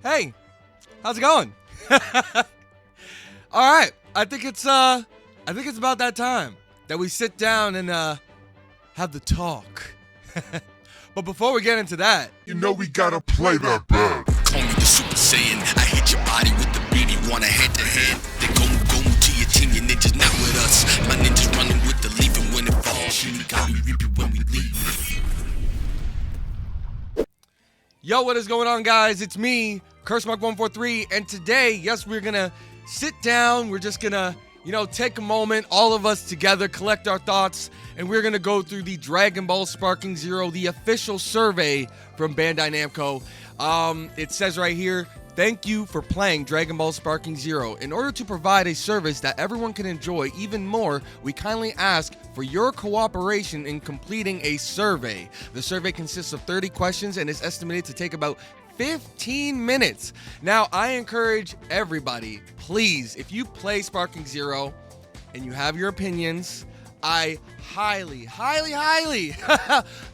Hey, how's it going? All right, I think it's about that time that we sit down and have the talk. But before we get into that, You know we gotta play that back. Call me the Super Saiyan. I hit your body with the beat. Want a head to head? Then go to your team. Your ninjas not with us. My ninjas running with the leaf, and when it falls, Shinigami reap it when we leave. yo, what is going on, guys? It's me, CurseMark143, and today, yes, we're gonna sit down. We're just gonna, take a moment, all of us together, collect our thoughts, and we're gonna go through the Dragon Ball Sparking Zero, the official survey from Bandai Namco. It says right here, thank you for playing Dragon Ball Sparking Zero. In order to provide a service that everyone can enjoy even more, we kindly ask for your cooperation in completing a survey. The survey consists of 30 questions and is estimated to take about 15 minutes. Now, I encourage everybody, please, if you play Sparking Zero and you have your opinions, I highly,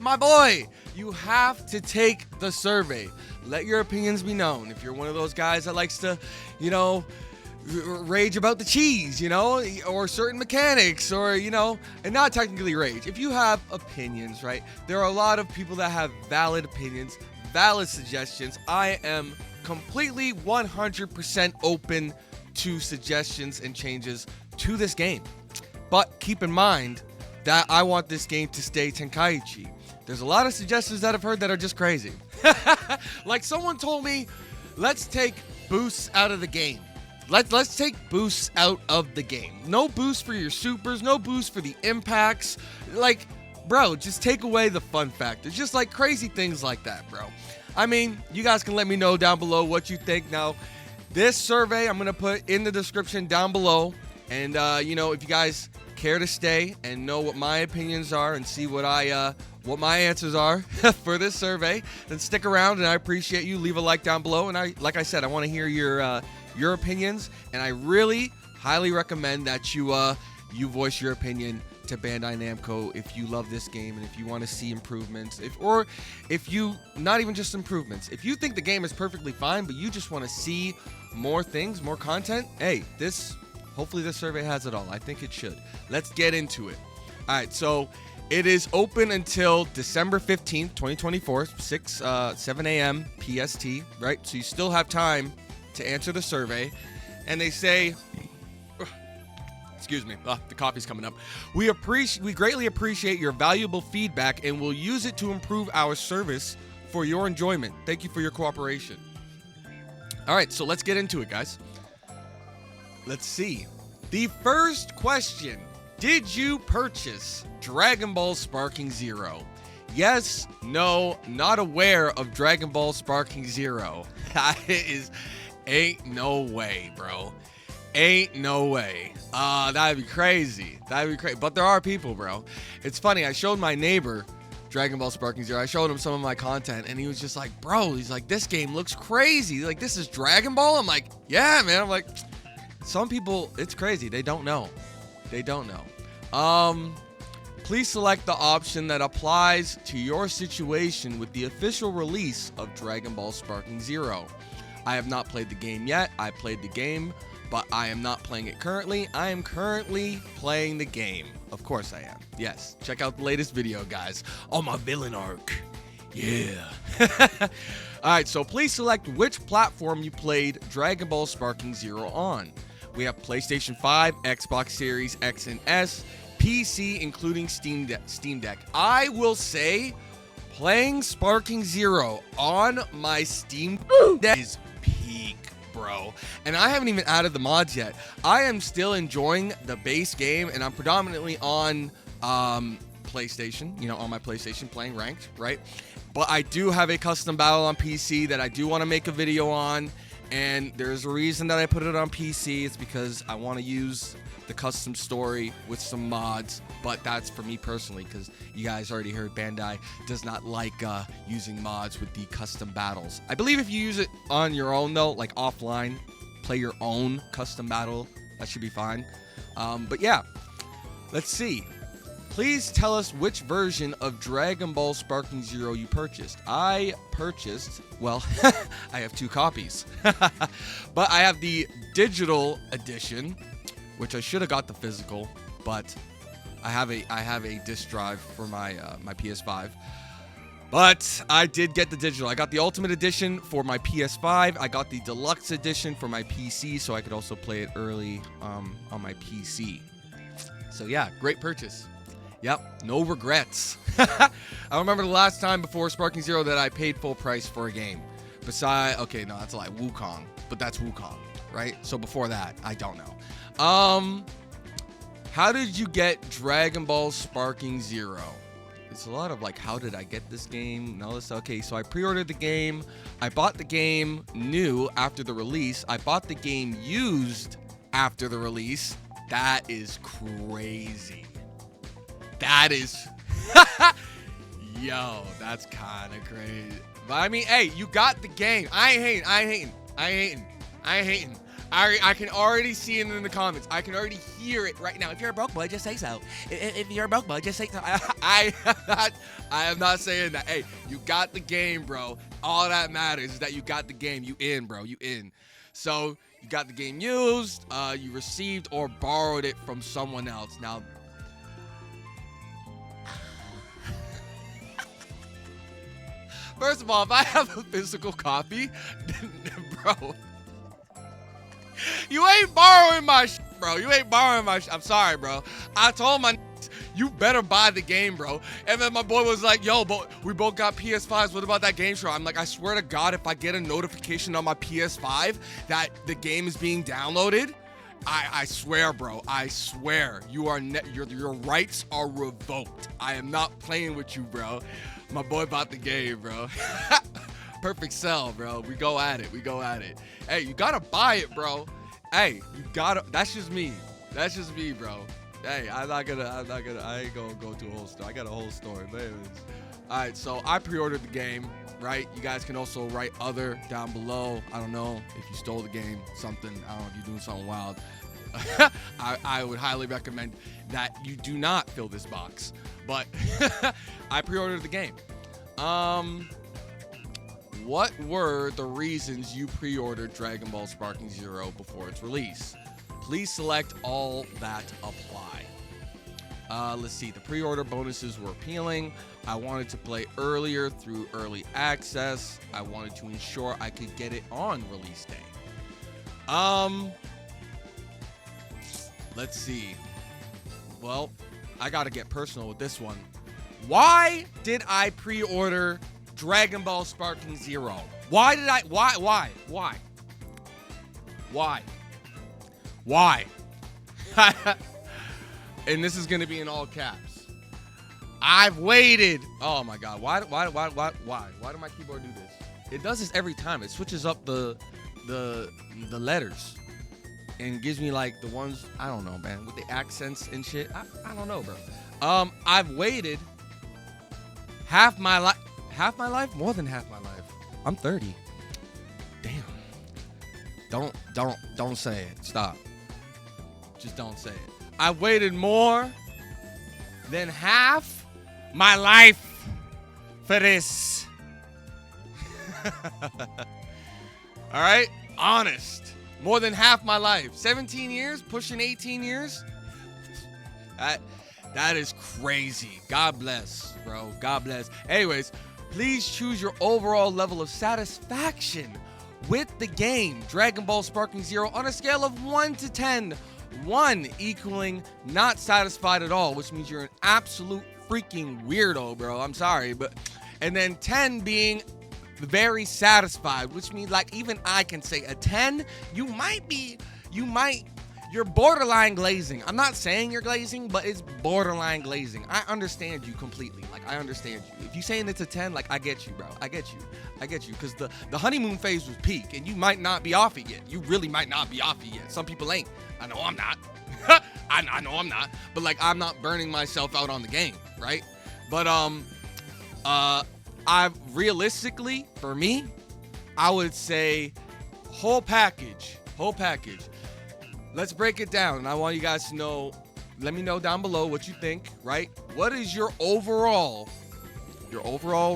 my boy, you have to take the survey. Let your opinions be known. If you're one of those guys that likes to, rage about the cheese, or certain mechanics, or, and not technically rage. If you have opinions, right? There are a lot of people that have valid opinions, valid suggestions. I am completely 100% open to suggestions and changes to this game. But keep in mind that I want this game to stay Tenkaichi. There's a lot of suggestions that I've heard that are just crazy. Like someone told me, let's take boosts out of the game. Let's take boosts out of the game. No boost for your supers, no boost for the impacts. Like, bro, just take away the fun factor. Just like crazy things like that, bro. I mean, you guys can let me know down below what you think. Now, this survey I'm going to put in the description down below. And, if you guys care to stay and know what my opinions are and see what my answers are for this survey, then stick around, and I appreciate you. Leave a like down below, and like I said, I want to hear your opinions, and I really highly recommend that you voice your opinion to Bandai Namco if you love this game and if you want to see improvements, if you not even just improvements, if you think the game is perfectly fine but you just want to see more things, more content. Hey, hopefully this survey has it all. I think it should. Let's get into it. All right, so it is open until December 15th, 2024, 7 a.m. PST, right? So you still have time to answer the survey. And they say, excuse me, the coffee's coming up. We greatly appreciate your valuable feedback and will use it to improve our service for your enjoyment. Thank you for your cooperation. All right, so let's get into it, guys. Let's see. The first question. Did you purchase Dragon Ball Sparking Zero? Yes, no, not aware of Dragon Ball Sparking Zero. Ain't no way, bro. Ain't no way. That'd be crazy. But there are people, bro. It's funny. I showed my neighbor Dragon Ball Sparking Zero. I showed him some of my content, and he was just like, bro, he's like, this game looks crazy. Like, this is Dragon Ball? I'm like, yeah, man. I'm like, some people, it's crazy. They don't know. Please select the option that applies to your situation with the official release of Dragon Ball Sparking Zero. I have not played the game yet. I played the game, but I am not playing it currently. I am currently playing the game. Of course I am. Yes. Check out the latest video, guys, on my villain arc. Yeah. All right, so please select which platform you played Dragon Ball Sparking Zero on. We have PlayStation 5, Xbox Series X and S, PC, including Steam Deck. I will say, playing Sparking Zero on my Steam Deck is peak, bro. And I haven't even added the mods yet. I am still enjoying the base game, and I'm predominantly on PlayStation, on my PlayStation playing ranked, right? But I do have a custom battle on PC that I do want to make a video on. And there's a reason that I put it on PC. It's because I want to use the custom story with some mods. But that's for me personally, because you guys already heard Bandai does not like using mods with the custom battles. I believe if you use it on your own, though, like offline, play your own custom battle, that should be fine. But yeah, let's see. Please tell us which version of Dragon Ball Sparking Zero you purchased. I purchased, well, I have 2 copies. But I have the digital edition, which I should have got the physical, but I have a disc drive for my my PS5. But I did get the digital. I got the Ultimate Edition for my PS5. I got the Deluxe Edition for my PC, so I could also play it early on my PC. So yeah, great purchase. Yep, no regrets. I remember the last time before Sparking Zero that I paid full price for a game. Okay, no, that's a lie. Wukong, but that's Wukong, right? So before that, I don't know. How did you get Dragon Ball Sparking Zero? It's a lot of like, how did I get this game? No, this okay. So I pre-ordered the game. I bought the game new after the release. I bought the game used after the release. That is crazy. That is, yo, that's kind of crazy. But I mean, hey, you got the game. I ain't hating. I can already see it in the comments. I can already hear it right now. If you're a broke boy, just say so. If you're a broke boy, just say so. I am not saying that. Hey, you got the game, bro. All that matters is that you got the game. You in, bro. You in. So you got the game used. You received or borrowed it from someone else. Now, first of all, if I have a physical copy, bro, you ain't borrowing my shit, bro. You ain't borrowing my shit. I'm sorry, bro. I told my you better buy the game, bro. And then my boy was like, yo, but we both got PS5s. What about that game show? I'm like, I swear to God, if I get a notification on my PS5 that the game is being downloaded, I swear, bro. I swear. Your rights are revoked. I am not playing with you, bro. My boy bought the game, bro. Perfect sell, bro. We go at it. Hey, you gotta buy it, bro. Hey, you gotta. That's just me, bro. Hey, I ain't gonna go to a whole story. I got a whole story, but anyways. All right, so I pre-ordered the game, right? You guys can also write other down below. I don't know if you stole the game, something. I don't know if you're doing something wild. I would highly recommend that you do not fill this box. But I pre-ordered the game. What were the reasons you pre-ordered Dragon Ball Sparking Zero before its release? Please select all that apply. Let's see. The pre-order bonuses were appealing. I wanted to play earlier through early access. I wanted to ensure I could get it on release day. Let's see. Well, I gotta get personal with this one. Why did I pre-order Dragon Ball Sparking Zero? Why? And this is gonna be in all caps. I've waited. Oh my God. Why do my keyboard do this? It does this every time. It switches up the letters and gives me like the ones, I don't know, man, with the accents and shit. I don't know, bro. I've waited half my life, more than half my life. I'm 30. Damn. Don't say it. Stop. Just don't say it. I've waited more than half my life for this. All right? Honest. More than half my life. 17 years, pushing 18 years. That is crazy. God bless, bro. God bless. Anyways, please choose your overall level of satisfaction with the game Dragon Ball Sparking Zero on a scale of 1 to 10. 1 equaling not satisfied at all, which means you're an absolute freaking weirdo, bro. I'm sorry, but and then 10 being very satisfied, which means like even I can say a 10. You're borderline glazing. I'm not saying you're glazing, but it's borderline glazing. I understand you completely. Like, I understand you. If you're saying it's a 10, like, I get you, bro. I get you. Because the honeymoon phase was peak, and you might not be off it yet. You really might not be off it yet. Some people ain't. I know I'm not. I know I'm not. But, like, I'm not burning myself out on the game, right? But, I realistically, for me, I would say whole package. Let's break it down, and I want you guys to know let me know down below what you think, right? What is your overall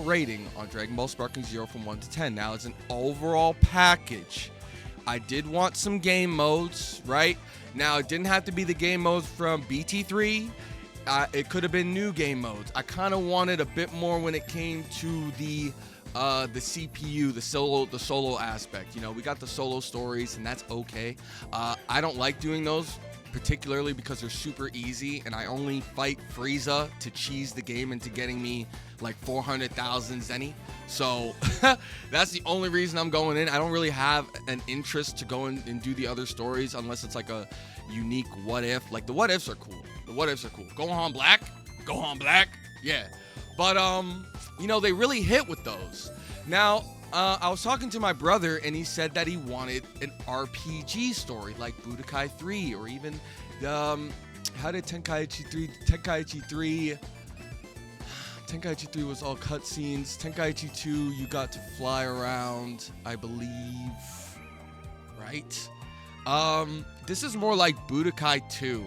rating on Dragon Ball Sparking Zero from 1 to 10? Now, it's an overall package. I did want some game modes, right? Now, it didn't have to be the game modes from BT3. It could have been new game modes. I kind of wanted a bit more when it came to the CPU, the solo aspect. You know, we got the solo stories, and that's okay. I don't like doing those, particularly because they're super easy, and I only fight Frieza to cheese the game into getting me like 400,000 Zenny. So that's the only reason I'm going in. I don't really have an interest to go in and do the other stories unless it's like a unique what if. Like the what ifs are cool. The what ifs are cool. Gohan Black, yeah. But you know, they really hit with those. Now, I was talking to my brother, and he said that he wanted an RPG story like Budokai 3, or even how did Tenkaichi 3 was all cutscenes. Tenkaichi 2, you got to fly around, I believe, right? This is more like Budokai 2.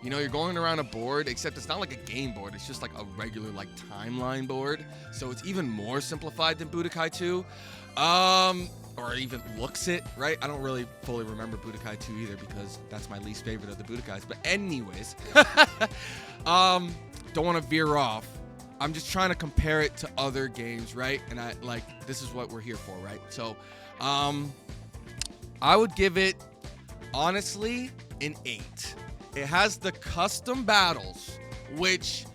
You know, you're going around a board, except it's not like a game board. It's just like a regular like timeline board. So it's even more simplified than Budokai 2. Or even looks it, right? I don't really fully remember Budokai 2 either because that's my least favorite of the Budokais. But anyways, don't want to veer off. I'm just trying to compare it to other games, right? And this is what we're here for, right? So, I would give it, honestly, an 8. It has the custom battles, which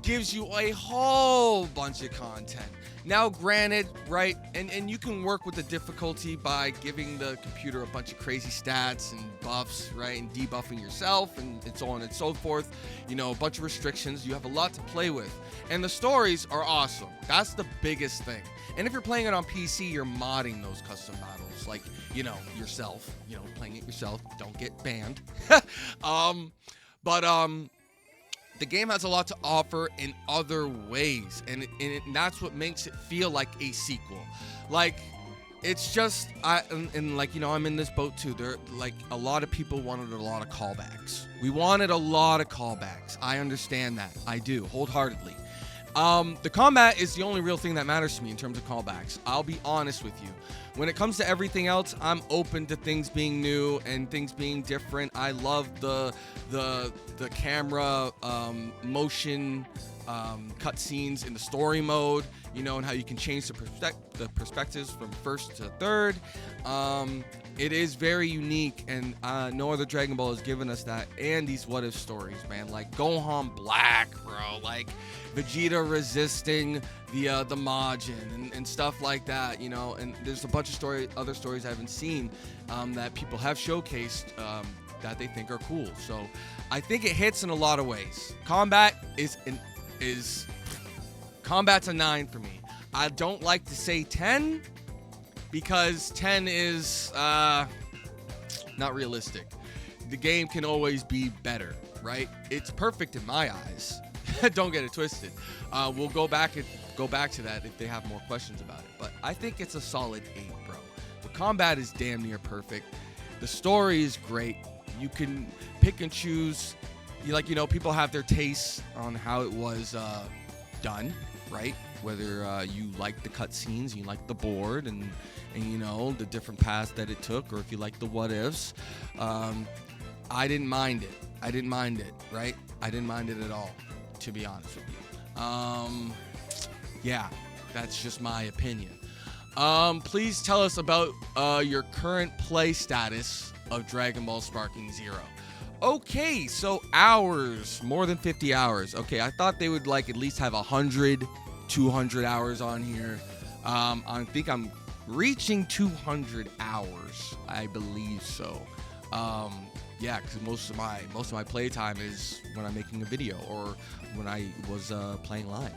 gives you a whole bunch of content. Now, granted, right, and you can work with the difficulty by giving the computer a bunch of crazy stats and buffs, right, and debuffing yourself and so on and so forth. You know, a bunch of restrictions. You have a lot to play with. And the stories are awesome. That's the biggest thing. And if you're playing it on PC, you're modding those custom battles, like, you know, yourself, you know, playing it yourself. Don't get banned. The game has a lot to offer in other ways, and that's what makes it feel like a sequel. Like, it's just, like, you know, I'm in this boat too. There, like, a lot of people wanted a lot of callbacks. We wanted a lot of callbacks. I understand that. I do, wholeheartedly. The combat is the only real thing that matters to me in terms of callbacks. I'll be honest with you. When it comes to everything else, I'm open to things being new and things being different. I love the camera motion cutscenes in the story mode, you know, and how you can change the perspectives from first to third. It is very unique, and no other Dragon Ball has given us that. And these what if stories, man, like Gohan Black, bro, like Vegeta resisting the Majin and stuff like that, you know. And there's a bunch of other stories I haven't seen that people have showcased that they think are cool. So I think it hits in a lot of ways. Combat's a 9 for me. I don't like to say 10 because 10 is not realistic. The game can always be better, right? It's perfect in my eyes. Don't get it twisted. We'll go back to that if they have more questions about it. But I think it's a solid 8, bro. The combat is damn near perfect. The story is great. You can pick and choose. You know, people have their tastes on how it was done, right? Whether you like the cutscenes, you like the board, and you know, the different paths that it took, or if you like the what ifs. I didn't mind it. Right? I didn't mind it at all, to be honest with you. Yeah, that's just my opinion. Please tell us about your current play status of Dragon Ball Sparking Zero. Okay, so hours, more than 50 hours. Okay, I thought they would like at least have 100, 200 hours on here. I think I'm reaching 200 hours, I believe so. Yeah, because most of my playtime is when I'm making a video or when I was playing live.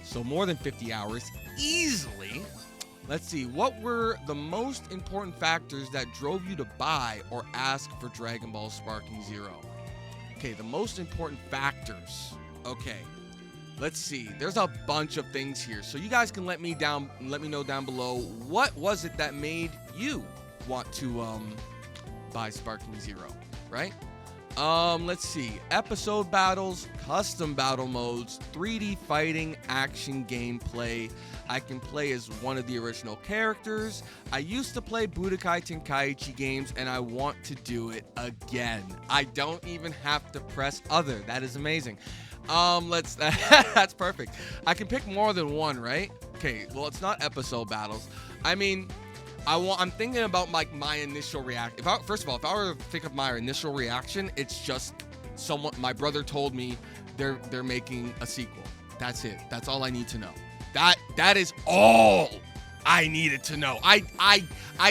So more than 50 hours easily. Let's see, what were the most important factors that drove you to buy or ask for Dragon Ball Sparking Zero? Okay, the most important factors. Okay, let's see. There's a bunch of things here, so you guys can let me know down below, what was it that made you want to buy Sparking Zero, right? Let's see. Episode battles, custom battle modes, 3D fighting, action gameplay. I can play as one of the original characters. I used to play Budokai Tenkaichi games, and I want to do it again. I don't even have to press other. That is amazing. That's perfect. I can pick more than one, right? Okay, well, it's not episode battles. I mean, I'm thinking about like my initial reaction. First of all, if I were to think of my initial reaction, it's just my brother told me they're making a sequel. That's it. That's all I need to know. That is all I needed to know. I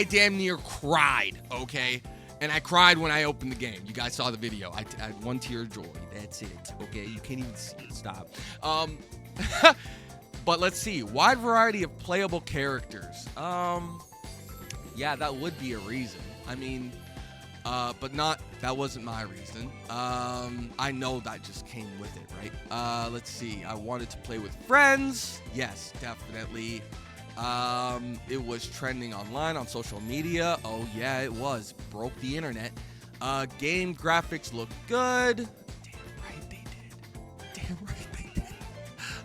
damn near cried, okay? And I cried when I opened the game. You guys saw the video. I had one tear of joy. That's it, okay? You can't even see it. Stop. But let's see. Wide variety of playable characters. Yeah, that would be a reason. I mean, but that wasn't my reason. I know that just came with it, right? Let's see. I wanted to play with friends. Yes, definitely. It was trending online on social media. Oh yeah, it was. Broke the internet. Game graphics look good. Damn right they did. Damn right they did.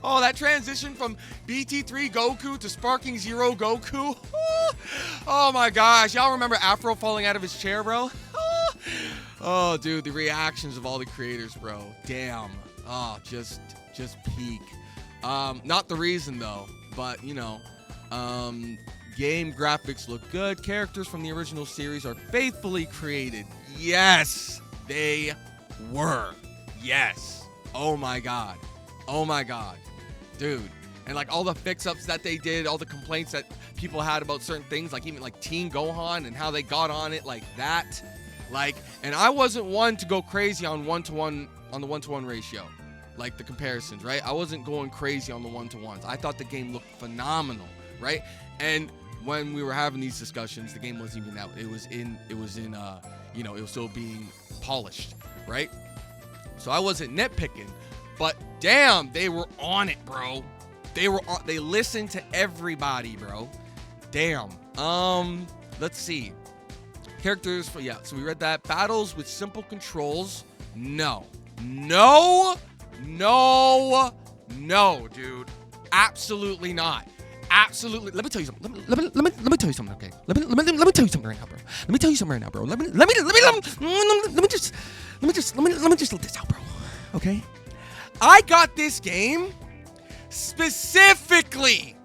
Oh, that transition from BT3 Goku to Sparking Zero Goku. Oh my gosh, y'all remember Afro falling out of his chair, bro? Oh, dude, the reactions of all the creators, bro. Damn. Oh, just peak. Not the reason though, but you know. Game graphics look good. Characters from the original series are faithfully created. Yes, they were. Yes. Oh my god. Oh my god. Dude. And like all the fix-ups that they did, all the complaints that people had about certain things, like even like Teen Gohan and how they got on it like that. Like, and I wasn't one to go crazy on the 1-to-1 ratio. Like the comparisons, right? I wasn't going crazy on the 1-to-1s. I thought the game looked phenomenal, right? And when we were having these discussions, the game wasn't even out. It was still being polished, right? So I wasn't nitpicking, but damn, they were on it, bro. They listened to everybody, bro. Damn. Let's see. Characters so we read that. Battles with simple controls. No, dude. Absolutely not. Absolutely. Let me tell you something. Let me tell you something, okay? Let me tell you something right now, bro. Let me tell you something right now, bro. Let me just let this out, bro. Okay? I got this game specifically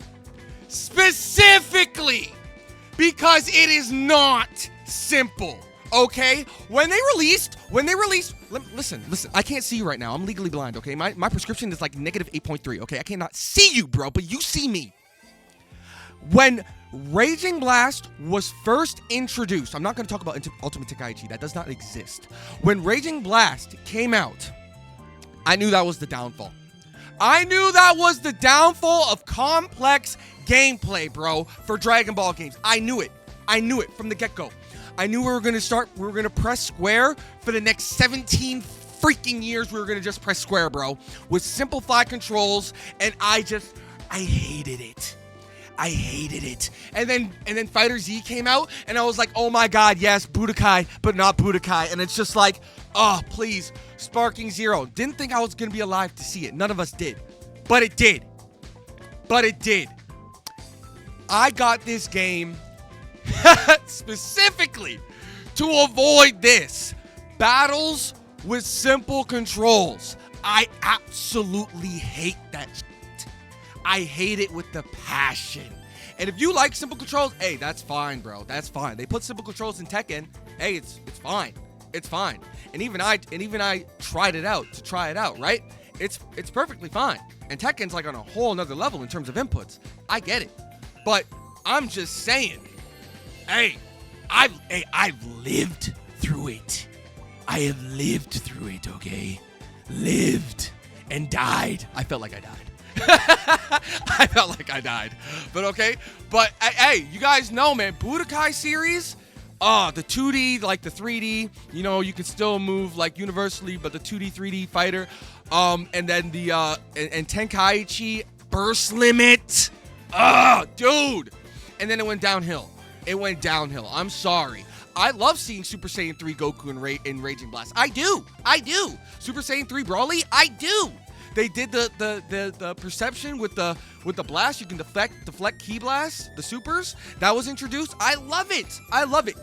because it is not simple. Okay? When they released, listen, I can't see you right now. I'm legally blind, okay? My prescription is like negative 8.3, okay? I cannot see you, bro, but you see me. When Raging Blast was first introduced, I'm not going to talk about Ultimate Tenkaichi. That does not exist. When Raging Blast came out, I knew that was the downfall. I knew that was the downfall of complex gameplay, bro, for Dragon Ball games. I knew it from the get-go. I knew we were going to press square for the next 17 freaking years. We were going to just press square, bro, with simplified controls, and I hated it. And then Fighter Z came out, and I was like, oh my god, yes, Budokai, but not Budokai. And it's just like, oh, please, Sparking Zero. Didn't think I was going to be alive to see it. None of us did. But it did. I got this game specifically to avoid this. Battles with simple controls. I absolutely hate that shit. I hate it with the passion. And if you like simple controls, hey, that's fine, bro. That's fine. They put simple controls in Tekken. Hey, it's fine. It's fine. And even I tried it out to try it out, right? It's perfectly fine. And Tekken's like on a whole nother level in terms of inputs. I get it. But I'm just saying, I've lived through it. I have lived through it, okay? Lived and died. I felt like I died. But okay. But hey, you guys know, man, Budokai series, the 2D, like the 3D, you know, you can still move like universally, but the 2D, 3D fighter, and then the and Tenkaichi burst limit. Dude. And then it went downhill. I'm sorry. I love seeing Super Saiyan 3 Goku in Raging Blast. I do. Super Saiyan 3 Broly, I do. They did the perception with the blast. You can deflect ki blast, the supers. That was introduced. I love it.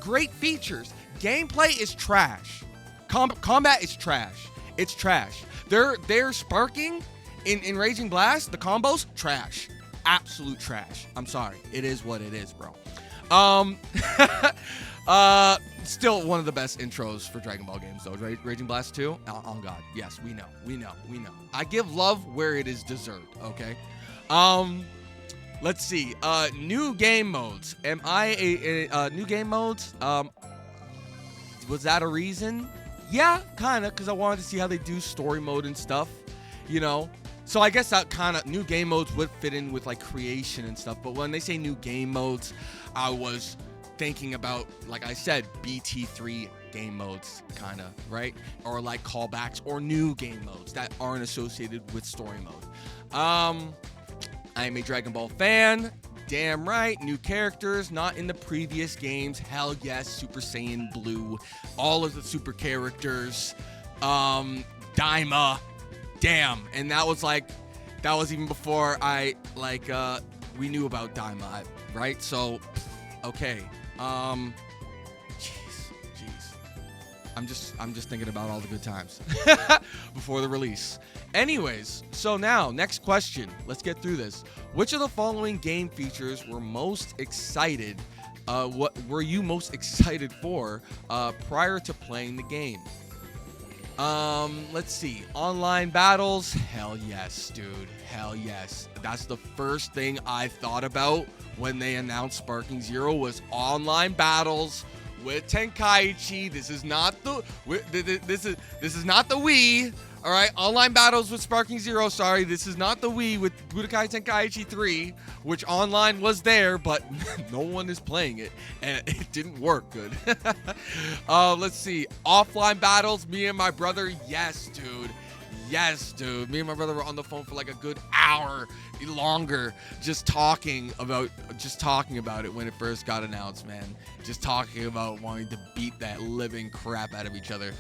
Great features. Gameplay is trash. Combat is trash. It's trash. They're sparking in Raging Blast. The combos, trash. Absolute trash. I'm sorry. It is what it is, bro. Still one of the best intros for Dragon Ball games, though. Raging Blast 2. Oh God, yes, we know. I give love where it is deserved. Okay. Let's see. New game modes. Am I a new game modes? Was that a reason? Yeah, kinda, because I wanted to see how they do story mode and stuff. You know. So I guess that kind of new game modes would fit in with like creation and stuff. But when they say new game modes, I was thinking about, like I said, BT3 game modes, kind of, right? Or like callbacks or new game modes that aren't associated with story mode. I am a Dragon Ball fan. Damn right. New characters, not in the previous games. Hell yes. Super Saiyan Blue. All of the super characters. Daima. Damn. And that was even before we knew about Daima, right? So, okay. Jeez. I'm just thinking about all the good times before the release. Anyways, so now, next question. Let's get through this. Which of the following game features were most excited? What were you most excited for prior to playing the game? Let's see. Online battles. Hell yes, dude. Hell yes. That's the first thing I thought about when they announced Sparking Zero was online battles with Tenkaichi. This is not the Wii. All right, online battles with Sparking Zero. Sorry, this is not the Wii with Budokai Tenkaichi 3, which online was there, but no one is playing it, and it didn't work good. Let's see. Offline battles, me and my brother. Yes, dude. Yes, dude. Me and my brother were on the phone for like a good hour longer, just talking about it when it first got announced, man. Just talking about wanting to beat that living crap out of each other.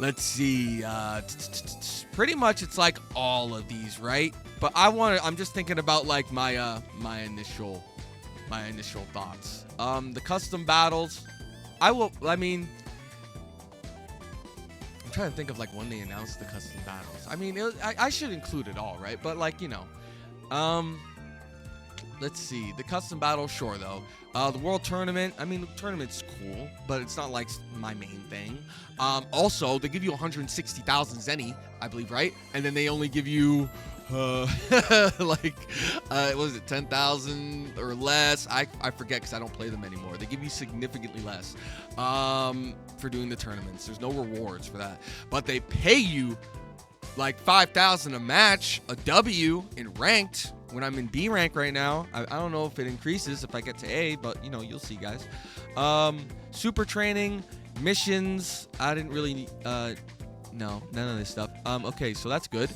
Let's see. Pretty much it's like all of these, right? But I'm just thinking about like my initial thoughts. The custom battles. I'm trying to think of like when they announced the custom battles. I mean, I should include it all, right? But like, you know, let's see. The custom battle, sure though. The World Tournament, I mean, the tournament's cool, but it's not like my main thing. Also, they give you 160,000 Zenny, I believe, right? And then they only give you, what was it, 10,000 or less? I forget because I don't play them anymore. They give you significantly less for doing the tournaments. There's no rewards for that. But they pay you like 5,000 a match, a W in ranked. When I'm in B rank right now, I don't know if it increases if I get to A, but you know, you'll see, guys. Super training, missions. I didn't really, no, none of this stuff. Okay, so that's good.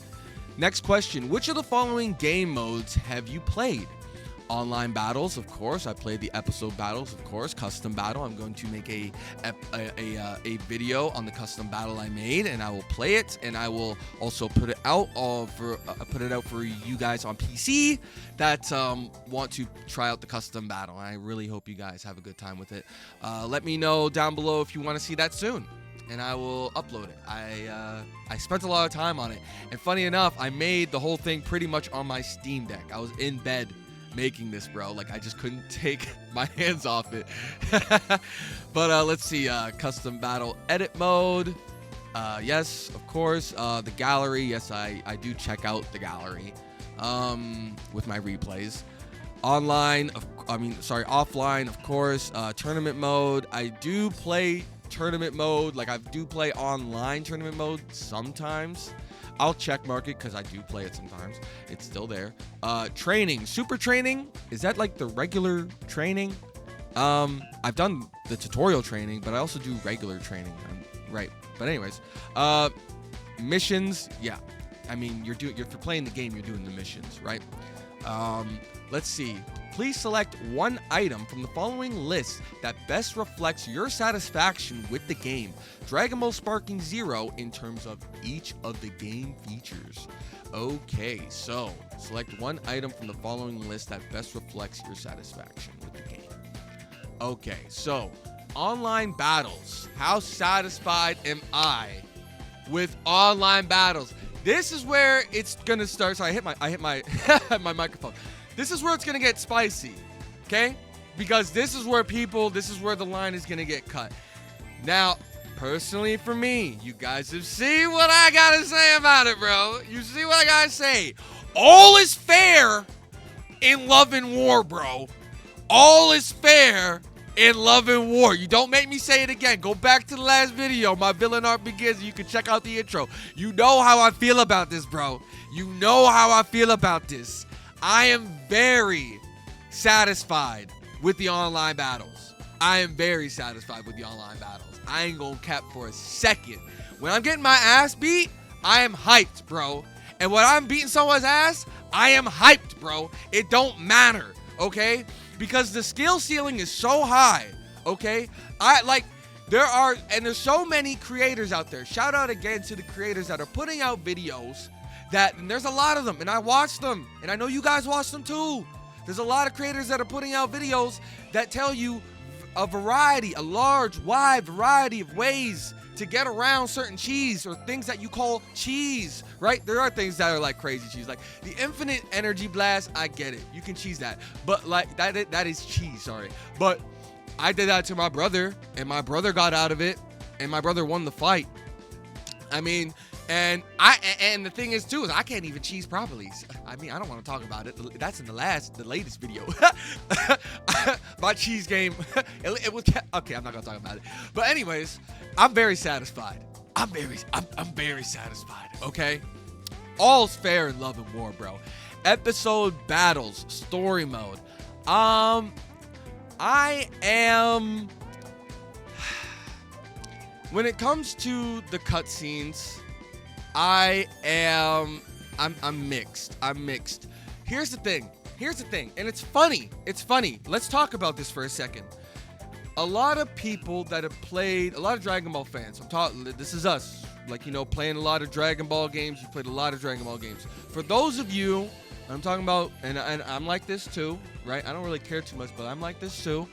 Next question. Which of the following game modes have you played? Online battles, of course. I played the episode battles, of course. Custom battle. I'm going to make a video on the custom battle I made, and I will play it, and I will also put it out for you guys on PC that want to try out the custom battle. I really hope you guys have a good time with it. Let me know down below if you want to see that soon, and I will upload it. I spent a lot of time on it, and funny enough, I made the whole thing pretty much on my Steam Deck. I was in bed making this, bro. Like, I just couldn't take my hands off it. But let's see. Custom battle edit mode. Yes, of course. The gallery. Yes, I do check out the gallery with my replays. Offline, of course. Tournament mode. I do play tournament mode. Like, I do play online tournament mode sometimes. I'll check mark it because I do play it sometimes. It's still there. Training. Super training. Is that like the regular training? I've done the tutorial training, but I also do regular training. Right. But anyways, missions. Yeah. I mean, if you're playing the game, you're doing the missions, right? Let's see. Please select one item from the following list that best reflects your satisfaction with the game. Dragon Ball Sparking Zero in terms of each of the game features. Okay, so select one item from the following list that best reflects your satisfaction with the game. Okay, so online battles. How satisfied am I with online battles? This is where it's gonna start. So I hit my my microphone. This is where it's gonna get spicy, okay? Because this is where the line is gonna get cut. Now, personally for me, you guys have seen what I gotta say about it, bro. You see what I gotta say. All is fair in love and war, bro. All is fair in love and war. You don't make me say it again. Go back to the last video. My villain art begins. You can check out the intro. You know how I feel about this, bro. You know how I feel about this. I am very satisfied with the online battles. I am very satisfied with the online battles. I ain't gonna cap for a second. When I'm getting my ass beat, I am hyped, bro. And when I'm beating someone's ass, I am hyped, bro. It don't matter, okay? Because the skill ceiling is so high, okay? There's so many creators out there. Shout out again to the creators that are putting out videos and there's a lot of them, and I watch them, and I know you guys watch them too. There's a lot of creators that are putting out videos that tell you a large, wide variety of ways to get around certain cheese or things that you call cheese, right? There are things that are like crazy cheese, like the infinite energy blast. I get it, you can cheese that, but like that is cheese, sorry. But I did that to my brother, and my brother got out of it, and my brother won the fight. I mean, and the thing is too is I can't even cheese properly. I mean, I don't want to talk about it. That's in the latest video. My cheese game. It was okay. I'm not gonna talk about it. But anyways, I'm very satisfied. I'm very satisfied. Okay, all's fair in love and war, bro. Episode battles, story mode. I am. When it comes to the cutscenes, I'm mixed. Here's the thing, and it's funny. Let's talk about this for a second. A lot of people that have played, a lot of Dragon Ball fans, this is us, like, you know, playing a lot of Dragon Ball games. You played a lot of Dragon Ball games. For those of you, I'm talking about, and I'm like this too, right? I don't really care too much, but I'm like this too.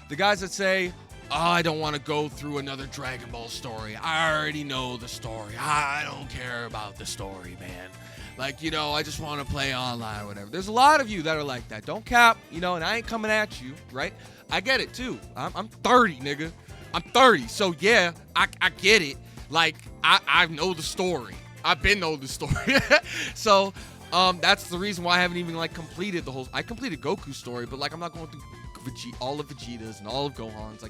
The guys that say, oh, I don't want to go through another Dragon Ball story. I already know the story. I don't care about the story, man. Like, you know, I just want to play online or whatever. There's a lot of you that are like that. Don't cap, you know, and I ain't coming at you, right? I get it, too. I'm 30, nigga. I'm 30, so yeah, I get it. Like, I know the story. I've been know the story. So, that's the reason why I haven't even, like, completed the whole... I completed Goku's story, but, like, I'm not going through all of Vegeta's and all of Gohan's,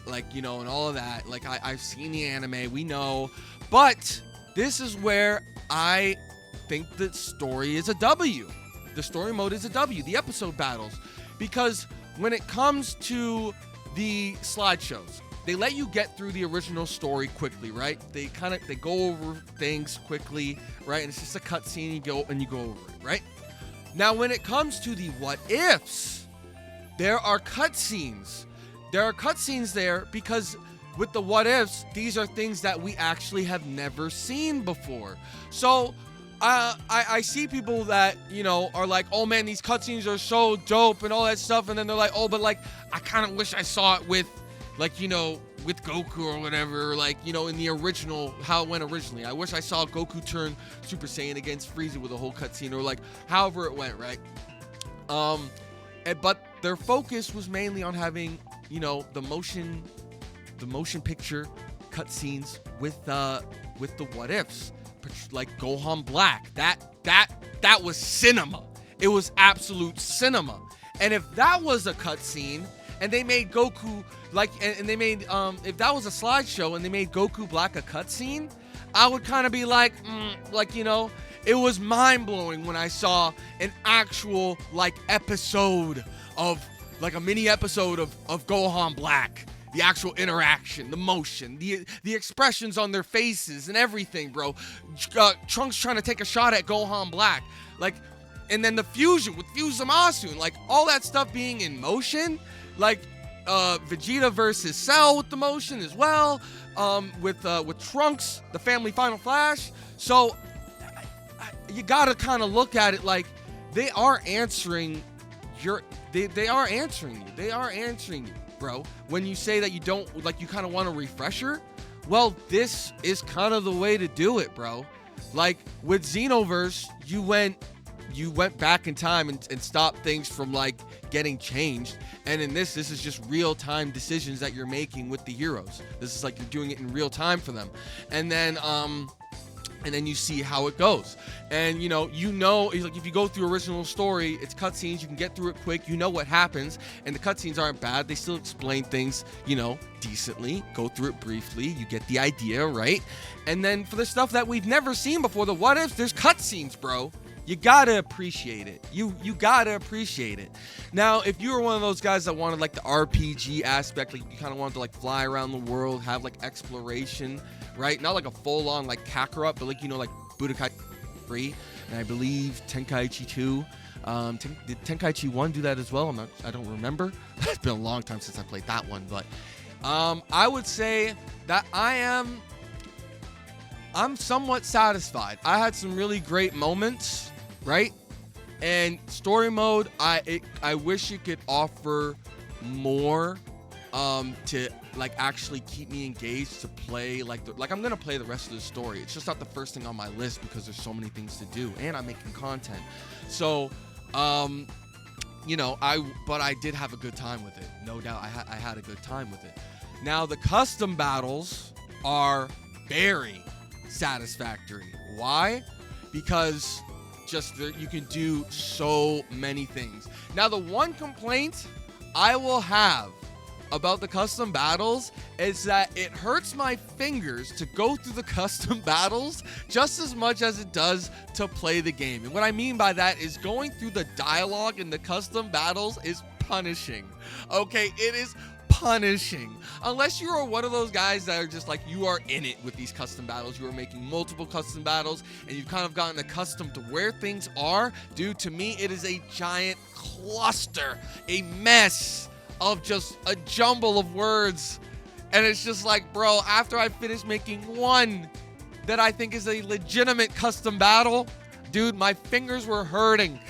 like you know, and all of that. Like, I've seen the anime, we know, but this is where I think the story is a W. The story mode is a W, the episode battles, because when it comes to the slideshows, they let you get through the original story quickly, right? They go over things quickly, right? And it's just a cutscene, you go over it, right? Now, when it comes to the what ifs, there are cutscenes. There are cutscenes there because with the what ifs, these are things that we actually have never seen before. So I see people that, you know, are like, oh man, these cutscenes are so dope and all that stuff. And then they're like, oh, but like, I kind of wish I saw it with, like, you know, with Goku or whatever, like, you know, in the original, how it went originally. I wish I saw Goku turn Super Saiyan against Frieza with a whole cutscene, or like however it went, right? But their focus was mainly on having, you know, the motion picture cutscenes with the what ifs, like Gohan Black. That was cinema. It was absolute cinema. And if that was a cutscene, and they made Goku like, and they made if that was a slideshow and they made Goku Black a cutscene, I would kind of be like, like, you know. It was mind-blowing when I saw an actual, like, episode of, like, a mini episode of Gohan Black. The actual interaction, the motion, the expressions on their faces and everything, bro. Trunks trying to take a shot at Gohan Black. Like, And then the fusion with Fusamasu and like all that stuff being in motion, like Vegeta versus Cell with the motion as well, with Trunks, the family Final Flash. So you gotta kind of look at it like they are answering they are answering you. They are answering you, bro. When you say that you don't, like, you kind of want a refresher, well, this is kind of the way to do it, bro. Like with Xenoverse, you went back in time and stopped things from like getting changed. And in this is just real-time decisions that you're making with the heroes. This is like you're doing it in real time for them. And then you see how it goes. And you know, like if you go through original story, it's cutscenes, you can get through it quick, you know what happens, and the cutscenes aren't bad. They still explain things, you know, decently, go through it briefly, you get the idea, right? And then for the stuff that we've never seen before, the what ifs, there's cutscenes, bro. You gotta appreciate it. You gotta appreciate it. Now, if you were one of those guys that wanted like the RPG aspect, like you kind of wanted to like fly around the world, have like exploration, right? Not like a full-on like Kakarot, but like, you know, like Budokai 3, and I believe Tenkaichi 2. Did Tenkaichi 1 do that as well? I don't remember. It's been a long time since I played that one, but I would say that I'm somewhat satisfied. I had some really great moments, right? And story mode, I wish it could offer more to like actually keep me engaged to play like I'm gonna play the rest of the story. It's just not the first thing on my list because there's so many things to do and I'm making content. So you know, but I did have a good time with it, no doubt. I had a good time with it. Now the custom battles are very satisfactory. Why? Because just you can do so many things. Now the one complaint I will have about the custom battles is that it hurts my fingers to go through the custom battles just as much as it does to play the game. And what I mean by that is going through the dialogue in the custom battles is punishing. Okay, it is punishing. Unless you are one of those guys that are just like, you are in it with these custom battles, you are making multiple custom battles, and you've kind of gotten accustomed to where things are. Dude, to me, it is a giant cluster, a mess of just a jumble of words. And it's just like, bro, after I finish making one that I think is a legitimate custom battle, dude, my fingers were hurting.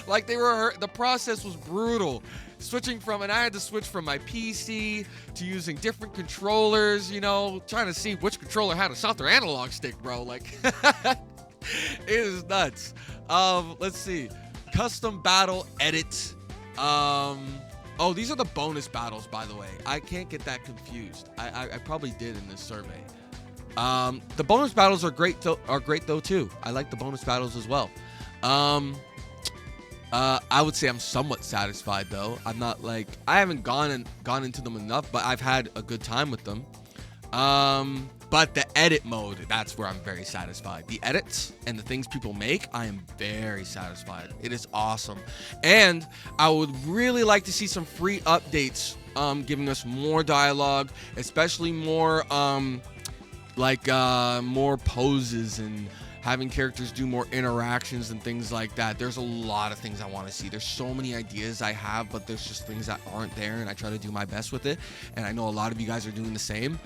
Like they were hurt. The process was brutal. And I had to switch from my PC to using different controllers, you know, trying to see which controller had a softer analog stick, bro. Like, it is nuts. Let's see. Custom battle edit. Oh, these are the bonus battles, by the way. I can't get that confused. I probably did in this survey. The bonus battles are great though too. I like the bonus battles as well. I would say I'm somewhat satisfied though. I'm not like, I haven't gone into them enough, but I've had a good time with them. But the edit mode, that's where I'm very satisfied. The edits and the things people make, I am very satisfied. It is awesome. And I would really like to see some free updates, giving us more dialogue, especially more, more poses and having characters do more interactions and things like that. There's a lot of things I want to see. There's so many ideas I have, but there's just things that aren't there, and I try to do my best with it. And I know a lot of you guys are doing the same.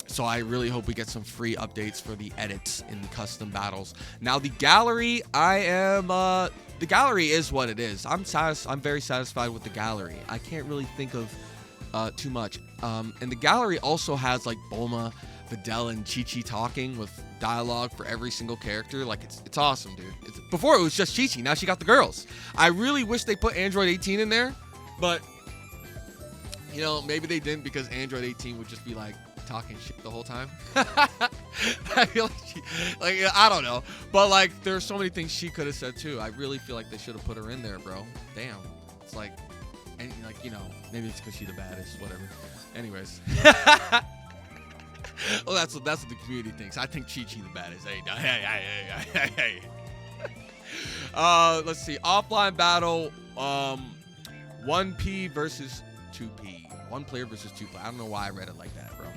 So I really hope we get some free updates for the edits in the custom battles. Now the gallery, the gallery is what it is. I'm very satisfied with the gallery. I can't really think of too much. And the gallery also has like Bulma, Videl, and Chi-Chi talking with dialogue for every single character. Like it's awesome, dude. Before it was just Chi-Chi, now she got the girls. I really wish they put Android 18 in there, but you know, maybe they didn't because Android 18 would just be like talking shit the whole time. I feel like I don't know, but like there's so many things she could have said too. I really feel like they should have put her in there, bro. Damn. It's like, and like, you know, maybe it's because she's the baddest, whatever. Anyways. Well, that's what the community thinks. I think Chi-Chi the baddest. Hey. Let's see. Offline battle. 1P versus 2P. One player versus two player. I don't know why I read it like that, bro.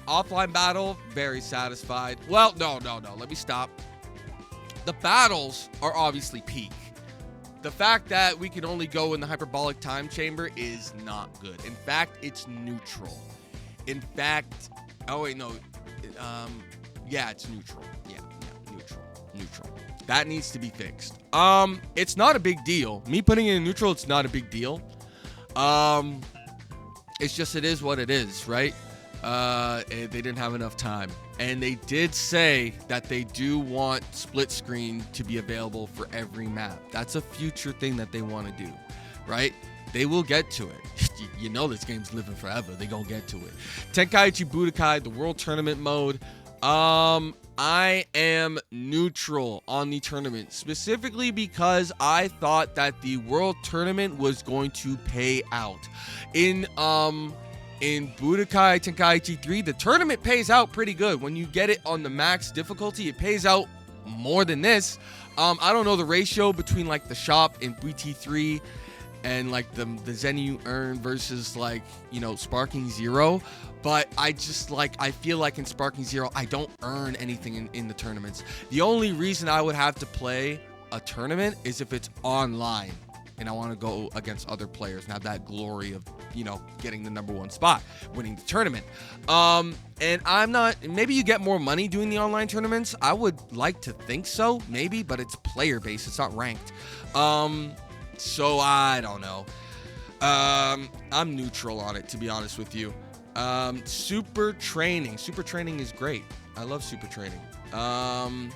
Offline battle. Very satisfied. Well, no. Let me stop. The battles are obviously peak. The fact that we can only go in the hyperbolic time chamber is not good. In fact, it's neutral. In fact, oh wait, no. Yeah, it's neutral. Yeah, neutral. That needs to be fixed. It's not a big deal. Me putting it in neutral, it's not a big deal. It's just, it is what it is, right? They didn't have enough time. And they did say that they do want split screen to be available for every map. That's a future thing that they want to do, right? They will get to it. You know this game's living forever. They gonna get to it. Tenkaichi Budokai, the World Tournament mode. I am neutral on the tournament, specifically because I thought that the World Tournament was going to pay out. In Budokai Tenkaichi 3, the tournament pays out pretty good. When you get it on the max difficulty, it pays out more than this. I don't know the ratio between like the shop in BT3 and like the Zen you earn versus like, you know, Sparking Zero. But I feel like in Sparking Zero, I don't earn anything in the tournaments. The only reason I would have to play a tournament is if it's online and I want to go against other players and have that glory of, you know, getting the #1 spot, winning the tournament. And I'm not, maybe you get more money doing the online tournaments. I would like to think so, maybe, but it's player based. It's not ranked. So I don't know. I'm neutral on it, to be honest with you. Super training is great. I love super training. I'm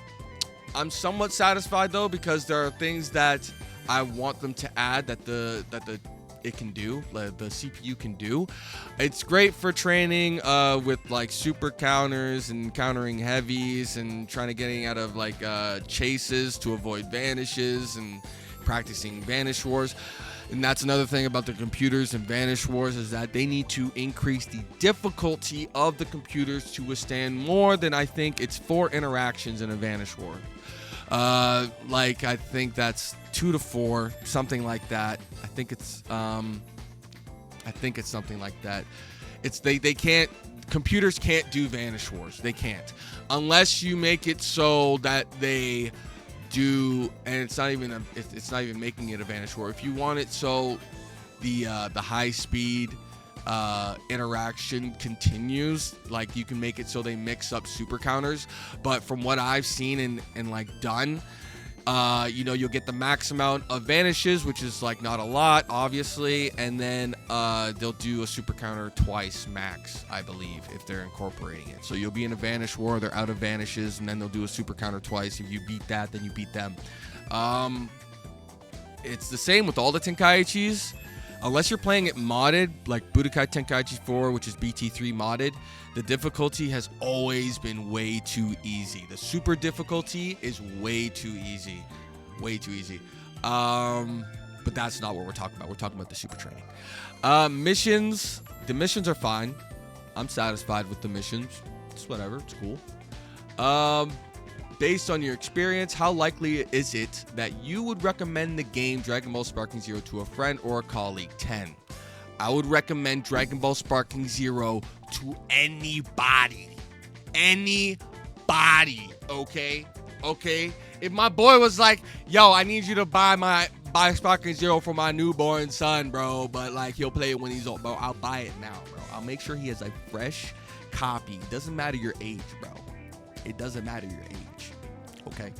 somewhat satisfied though, because there are things that I want them to add that it can do, the CPU can do. It's great for training with like super counters and countering heavies and trying to getting out of like chases to avoid vanishes and practicing vanish wars. And that's another thing about the computers and Vanish Wars, is that they need to increase the difficulty of the computers to withstand more than, I think it's 4 interactions in a Vanish War. Like I think that's 2 to 4, something like that. I think it's something like that. It's they can't, computers can't do Vanish Wars. They can't, unless you make it so that they do, and it's not even making it a Vanish War. If you want it so the high speed interaction continues, like you can make it so they mix up super counters. But from what I've seen and like done, you know, you'll get the max amount of vanishes, which is like not a lot, obviously, and then they'll do a super counter twice max, I believe, if they're incorporating it. So you'll be in a Vanish War, they're out of vanishes, and then they'll do a super counter twice. If you beat that, then you beat them. It's the same with all the Tenkaichis. Unless you're playing it modded, like Budokai Tenkaichi 4, which is BT3 modded, the difficulty has always been way too easy. The super difficulty is way too easy. Way too easy. But that's not what we're talking about. We're talking about the super training. Missions. The missions are fine. I'm satisfied with the missions. It's whatever. It's cool. Based on your experience, how likely is it that you would recommend the game Dragon Ball Sparking Zero to a friend or a colleague? 10. I would recommend Dragon Ball Sparking Zero to anybody. Anybody, okay? Okay? If my boy was like, yo, I need you to buy Sparking Zero for my newborn son, bro, but like he'll play it when he's old, bro, I'll buy it now, bro. I'll make sure he has a fresh copy. Doesn't matter your age, bro. It doesn't matter your age, okay?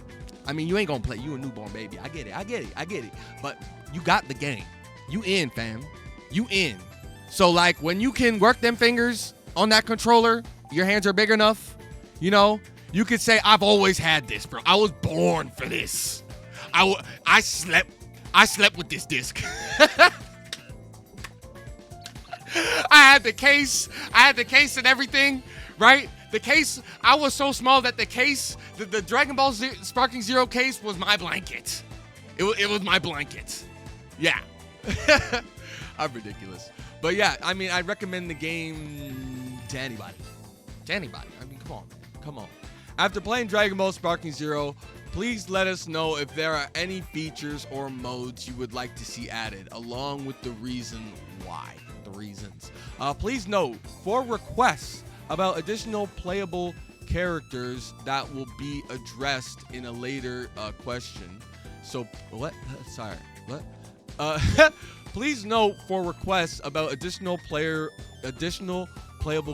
I mean, you ain't gonna play. You a newborn baby. I get it. But you got the game. You in, fam. You in. So, like, when you can work them fingers on that controller, your hands are big enough, you know, you could say, I've always had this, bro. I was born for this. I slept with this disc. I had the case and everything, right? The case, I was so small that the case, the Dragon Ball Sparking Zero case was my blanket. It was my blanket. Yeah. I'm ridiculous. But yeah, I mean, I recommend the game to anybody. I mean, come on, man. Come on. After playing Dragon Ball Sparking Zero, please let us know if there are any features or modes you would like to see added, along with the reason why. The reasons. Please note, for requests about additional playable characters that will be addressed in a later question. So what? Sorry, what? Please note for requests about additional playable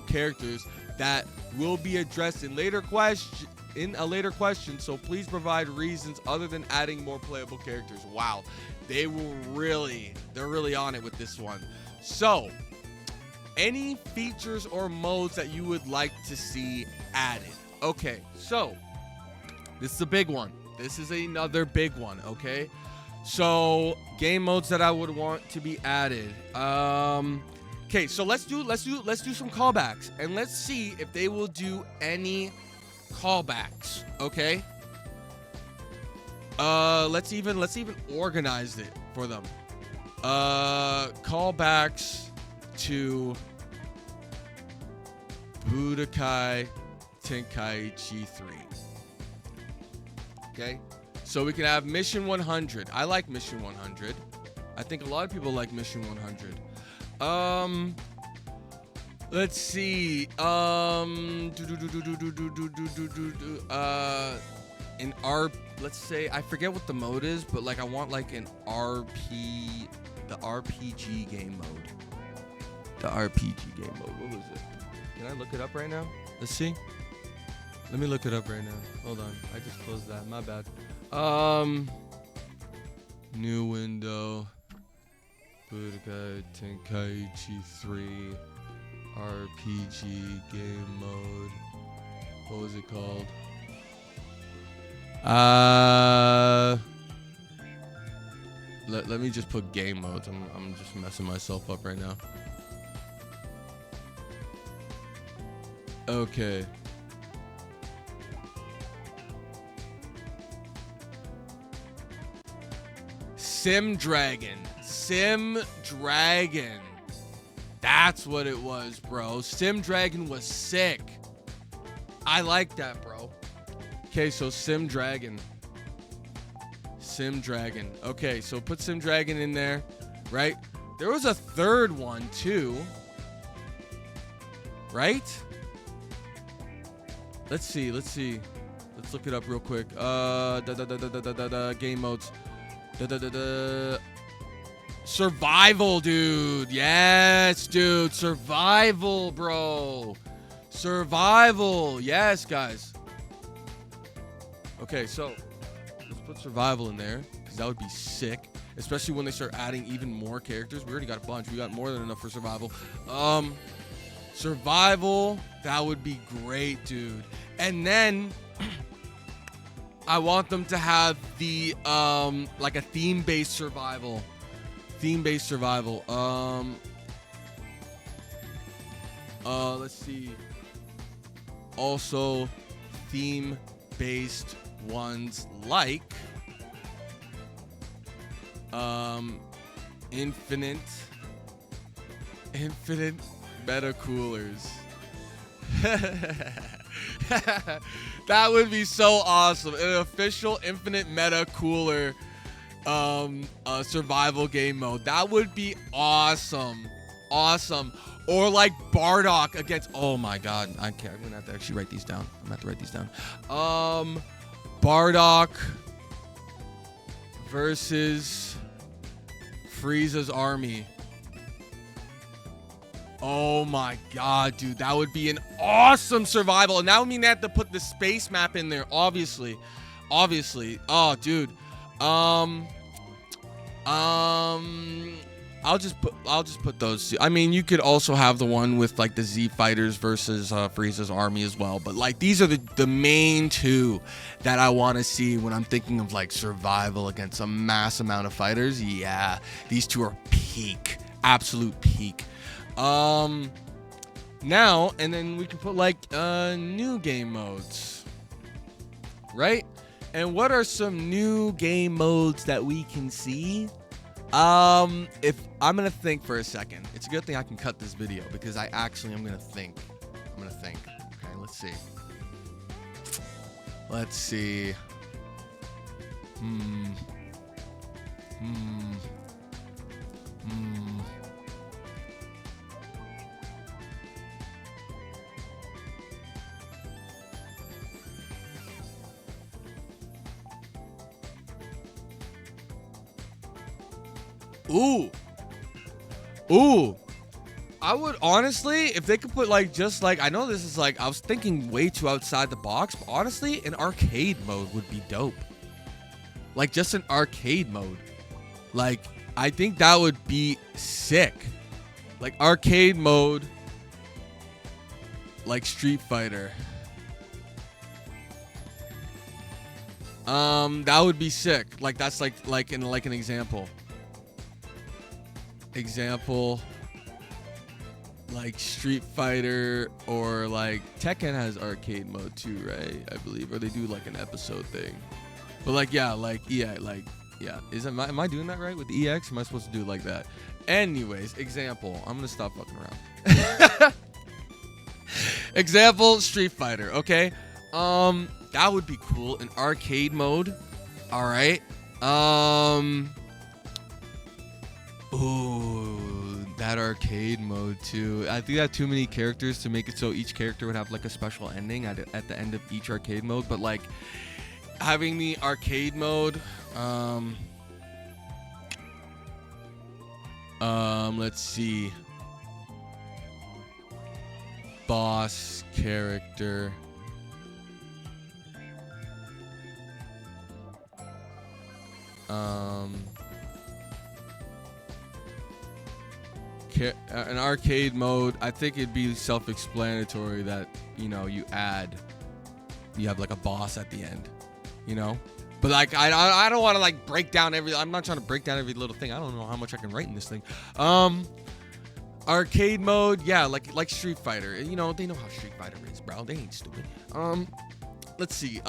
characters that will be addressed in a later question. So please provide reasons other than adding more playable characters. Wow, they're really on it with this one. So, any features or modes that you would like to see added? Okay, so this is a big one. This is another big one. Okay, so game modes that I would want to be added. Okay, so let's do some callbacks and let's see if they will do any callbacks. Okay. Let's even organize it for them. Callbacks to Budokai Tenkaichi 3. Okay, so we can have Mission 100. I like Mission 100. I think a lot of people like Mission 100. Let's see. Let's say, I forget what the mode is, but like I want like the RPG game mode. The RPG game mode. What was it? Can I look it up right now? Let's see. Let me look it up right now. Hold on. I just closed that. My bad. New window. Budokai Tenkaichi 3 RPG game mode. What was it called? Let me just put game modes. I'm just messing myself up right now. Okay. Sim Dragon. That's what it was, bro. Sim Dragon was sick. I like that, bro. Okay, so Sim Dragon. Okay, so put Sim Dragon in there, right? There was a third one too, right? Let's see. Let's look it up real quick. Game modes. Survival, dude. Yes, dude. Survival, bro. Survival. Yes, guys. Okay, so let's put survival in there because that would be sick, especially when they start adding even more characters. We already got a bunch. We got more than enough for survival. Survival, that would be great, dude. And then I want them to have the like a theme-based survival. Let's see. Also theme-based ones like infinite meta coolers. That would be so awesome. An official infinite meta cooler survival game mode. That would be awesome. Or like Bardock against, oh my god, I'm gonna have to actually write these down. Bardock versus Frieza's army. Oh my god, dude, that would be an awesome survival. And that would mean they have to put the space map in there, obviously. Oh, dude. I'll just put those two. I mean, you could also have the one with like the Z Fighters versus Frieza's army as well. But like these are the main two that I want to see when I'm thinking of like survival against a mass amount of fighters. Yeah, these two are peak, absolute peak. Now and then we can put like new game modes, right? And what are some new game modes that we can see? If I'm gonna think for a second, it's a good thing I can cut this video because I'm gonna think. Okay, let's see. Ooh. I would honestly, if they could put like just like, I know this is like, I was thinking way too outside the box, but honestly, an arcade mode would be dope. Like just an arcade mode. Like, I think that would be sick. Like arcade mode, like Street Fighter. That would be sick. Like that's like an example. Like Street Fighter, or like Tekken has arcade mode too, right? I believe, or they do like an episode thing. But like yeah, am I doing that right with the EX? Am I supposed to do it like that? Anyways, example. I'm gonna stop fucking around. Example, Street Fighter. Okay, that would be cool. An arcade mode. All right. Ooh, that arcade mode too. I think I have too many characters to make it so each character would have like a special ending at the end of each arcade mode. But like having the arcade mode, let's see. Boss character. An arcade mode, I think it'd be self-explanatory that, you know, you have like a boss at the end, you know? But like, I don't want to like break down I'm not trying to break down every little thing. I don't know how much I can write in this thing. Arcade mode, yeah, like Street Fighter. You know, they know how Street Fighter is, bro. They ain't stupid. Let's see.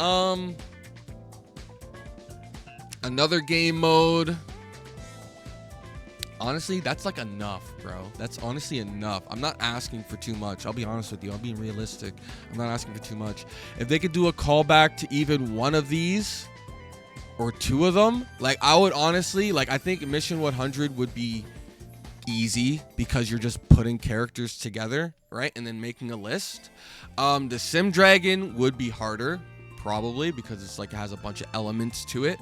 Another game mode. Honestly, that's like enough, bro. That's honestly enough. I'm not asking for too much. I'll be honest with you. I'm being realistic. I'm not asking for too much. If they could do a callback to even one of these or two of them, like I would honestly, like I think Mission 100 would be easy because you're just putting characters together, right? And then making a list. The Sim Dragon would be harder, probably, because it's like it has a bunch of elements to it.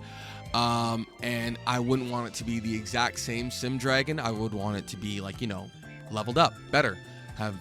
And I wouldn't want it to be the exact same Sim Dragon. I would want it to be like, you know, leveled up, better, have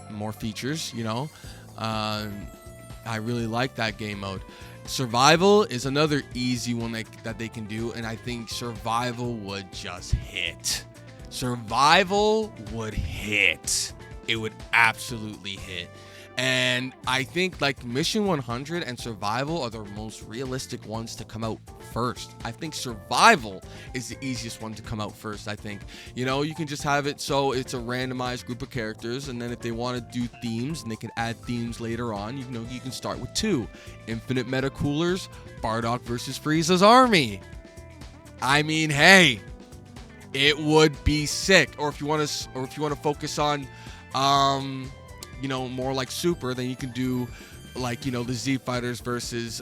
more features, you know. I really like that game mode. Survival is another easy one that they can do, and I think survival would just hit. Survival would hit. It would absolutely hit. And I think like Mission 100 and Survival are the most realistic ones to come out first. I think Survival is the easiest one to come out first, I think. You know, you can just have it so it's a randomized group of characters, and then if they want to do themes, and they can add themes later on, you know, you can start with 2. Infinite Meta Coolers, Bardock versus Frieza's Army. I mean, hey, it would be sick. Or if you want to focus on you know, more like Super, then you can do like, you know, the Z Fighters versus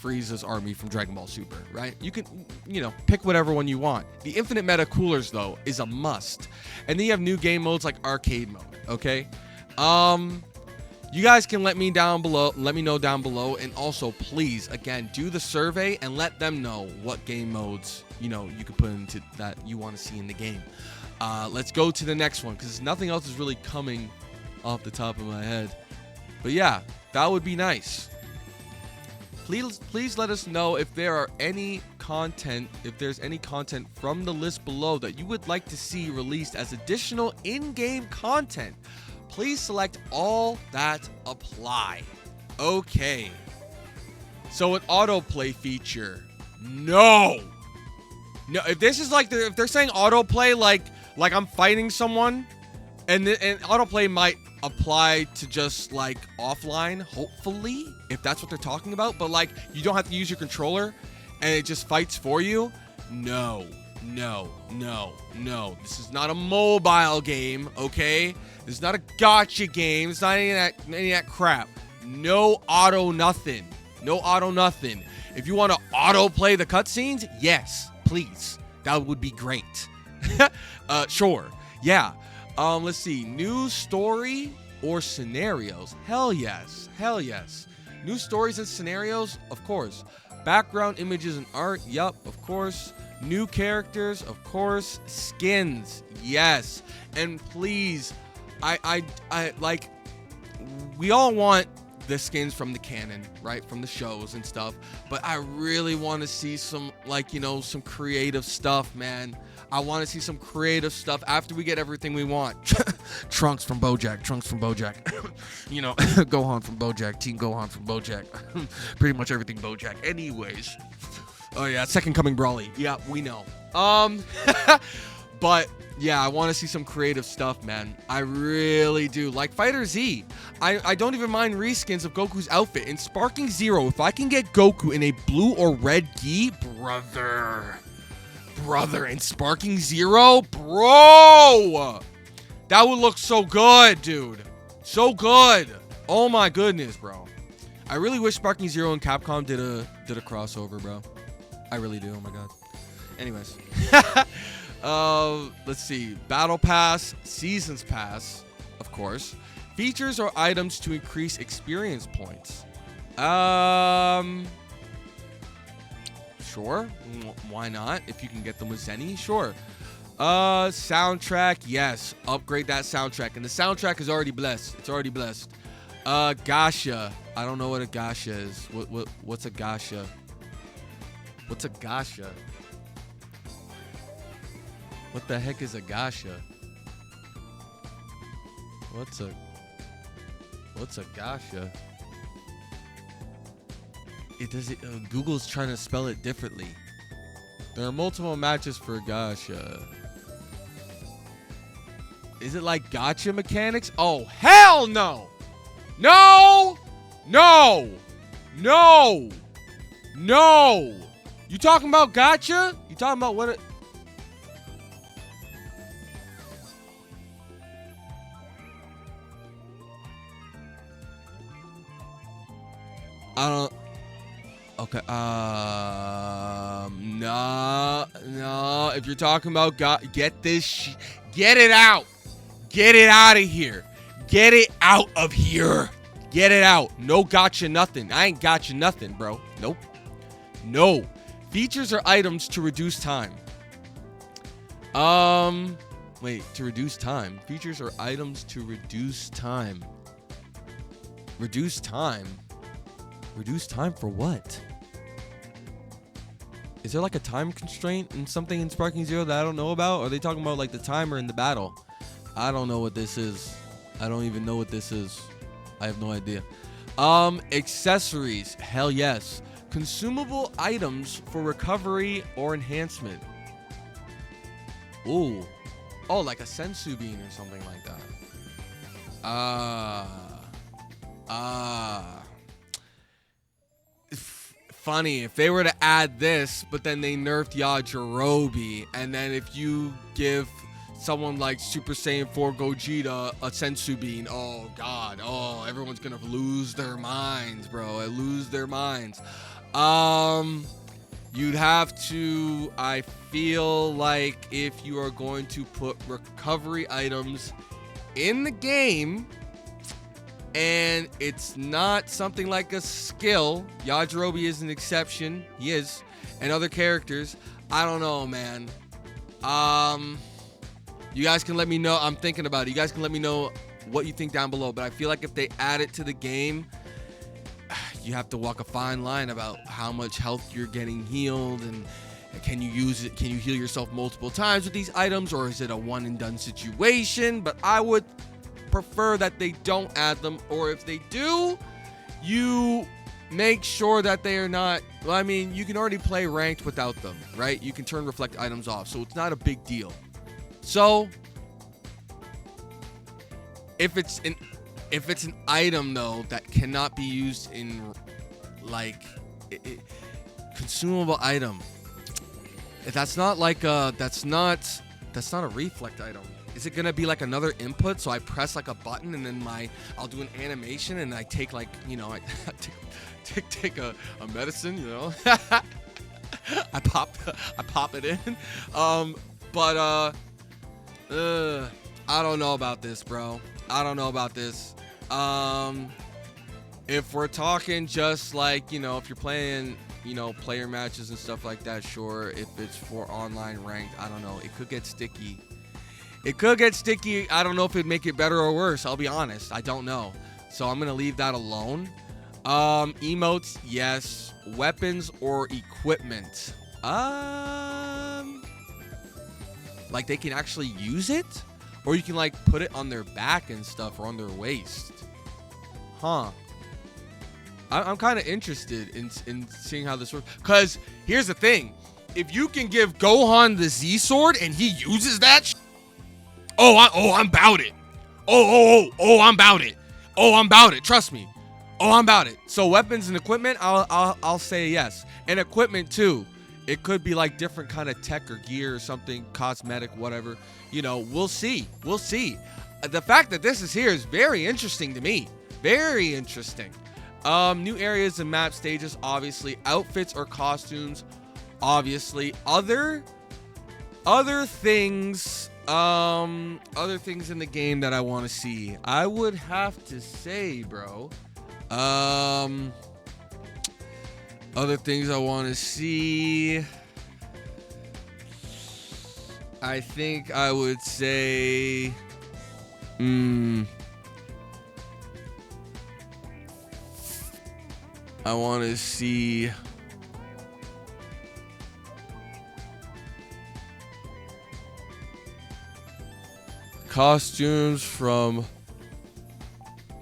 Frieza's Army from Dragon Ball Super, right? You can, you know, pick whatever one you want. The Infinite Meta Coolers though is a must. And then you have new game modes like arcade mode, okay? You guys can let me know down below, and also please again do the survey and let them know what game modes, you know, you can put into that you want to see in the game. Let's go to the next one because nothing else is really coming off the top of my head. But yeah, that would be nice. Please let us know if there's any content from the list below that you would like to see released as additional in-game content. Please select all that apply. Okay. So an autoplay feature. No, if this is like if they're saying autoplay like I'm fighting someone, and autoplay might apply to just like offline, hopefully, if that's what they're talking about, but like you don't have to use your controller and it just fights for you. No. This is not a mobile game, okay? This is not a gacha game. It's not any of that crap. No auto nothing. If you want to autoplay the cutscenes, yes, please. That would be great. Sure. Yeah. Let's see. New story or scenarios? Hell yes. New stories and scenarios? Of course. Background images and art? Yup, of course. New characters, of course. Skins, yes. And please, I like, we all want the skins from the canon, right? From the shows and stuff. But I really want to see some, like, you know, some creative stuff, man. I want to see some creative stuff after we get everything we want. Trunks from BoJack. You know, Gohan from BoJack. Team Gohan from BoJack. Pretty much everything BoJack. Anyways. Oh, yeah. Second Coming Brawly. Yeah, we know. But, yeah, I want to see some creative stuff, man. I really do. Like Fighter Z. I don't even mind reskins of Goku's outfit. In Sparking Zero, if I can get Goku in a blue or red gi, brother, in Sparking Zero, bro, that would look so good, dude. So good. Oh my goodness, bro. I really wish Sparking Zero and Capcom did a crossover, bro. I really do. Oh my god. Anyways. Let's see. Battle Pass, Seasons Pass, of course. Features or items to increase experience points. Sure. Why not? If you can get them with Zenny, sure. Soundtrack, yes. Upgrade that soundtrack. And the soundtrack is already blessed. It's already blessed. Gacha. I don't know what a gacha is. What's a gacha? What's a gacha? What the heck is a gacha? What's a gacha? Google's trying to spell it differently. There are multiple matches for gacha. Is it like gacha mechanics? Oh, hell no! No! No! No! No! You talking about gacha? You talking about what? I don't. Okay. No. If you're talking about get this, get it out. Get it out of here. Get it out of here. Get it out. No gotcha nothing. I ain't gotcha nothing, bro. Nope. No. Features or items to reduce time. Wait, to reduce time. Features or items to reduce time. Reduce time? Reduce time for what? Is there like a time constraint in something in Sparking Zero that I don't know about? Or are they talking about like the timer in the battle? I don't know what this is. I don't even know what this is. I have no idea. Accessories. Hell yes. Consumable items for recovery or enhancement. Ooh. Oh, like a sensu bean or something like that. Funny if they were to add this, but then they nerfed Yajirobe, and then if you give someone like Super Saiyan 4 Gogeta a sensu bean, oh god, oh, everyone's gonna lose their minds, bro. Lose their minds. You'd have to, I feel like, if you are going to put recovery items in the game, and it's not something like a skill. Yajirobe is an exception. He is. And other characters. I don't know, man. You guys can let me know. I'm thinking about it. You guys can let me know what you think down below. But I feel like if they add it to the game, you have to walk a fine line about how much health you're getting healed. And can you use it? Can you heal yourself multiple times with these items? Or is it a one and done situation? But I would prefer that they don't add them, or if they do, you make sure that they are not, well, I mean, you can already play ranked without them, right? You can turn reflect items off, so it's not a big deal. So if it's an item though that cannot be used in like consumable item, if that's not like that's not a reflect item. Is it gonna be like another input? So I press like a button and then I'll do an animation and I take like, you know, I take a medicine, you know. I pop it in. I don't know about this, bro. I don't know about this. If we're talking just like, if you're playing, player matches and stuff like that, sure. If it's for online ranked, I don't know. It could get sticky. I don't know if it'd make it better or worse. I'll be honest. I don't know. So I'm going to leave that alone. Emotes, yes. Weapons or equipment. Like they can actually use it? Or you can like put it on their back and stuff or on their waist. Huh. I'm kind of interested in seeing how this works. Because here's the thing. If you can give Gohan the Z sword and he uses that I'm about it. I'm about it. I'm about it. Trust me. I'm about it. So weapons and equipment, I'll say yes. And equipment too. It could be like different kind of tech or gear or something, cosmetic, whatever. We'll see. The fact that this is here is very interesting to me. Very interesting. New areas and map stages, obviously. Outfits or costumes, obviously. Other things in the game that I want to see. I would have to say, bro. Other things I want to see. I think I would say, I want to see costumes from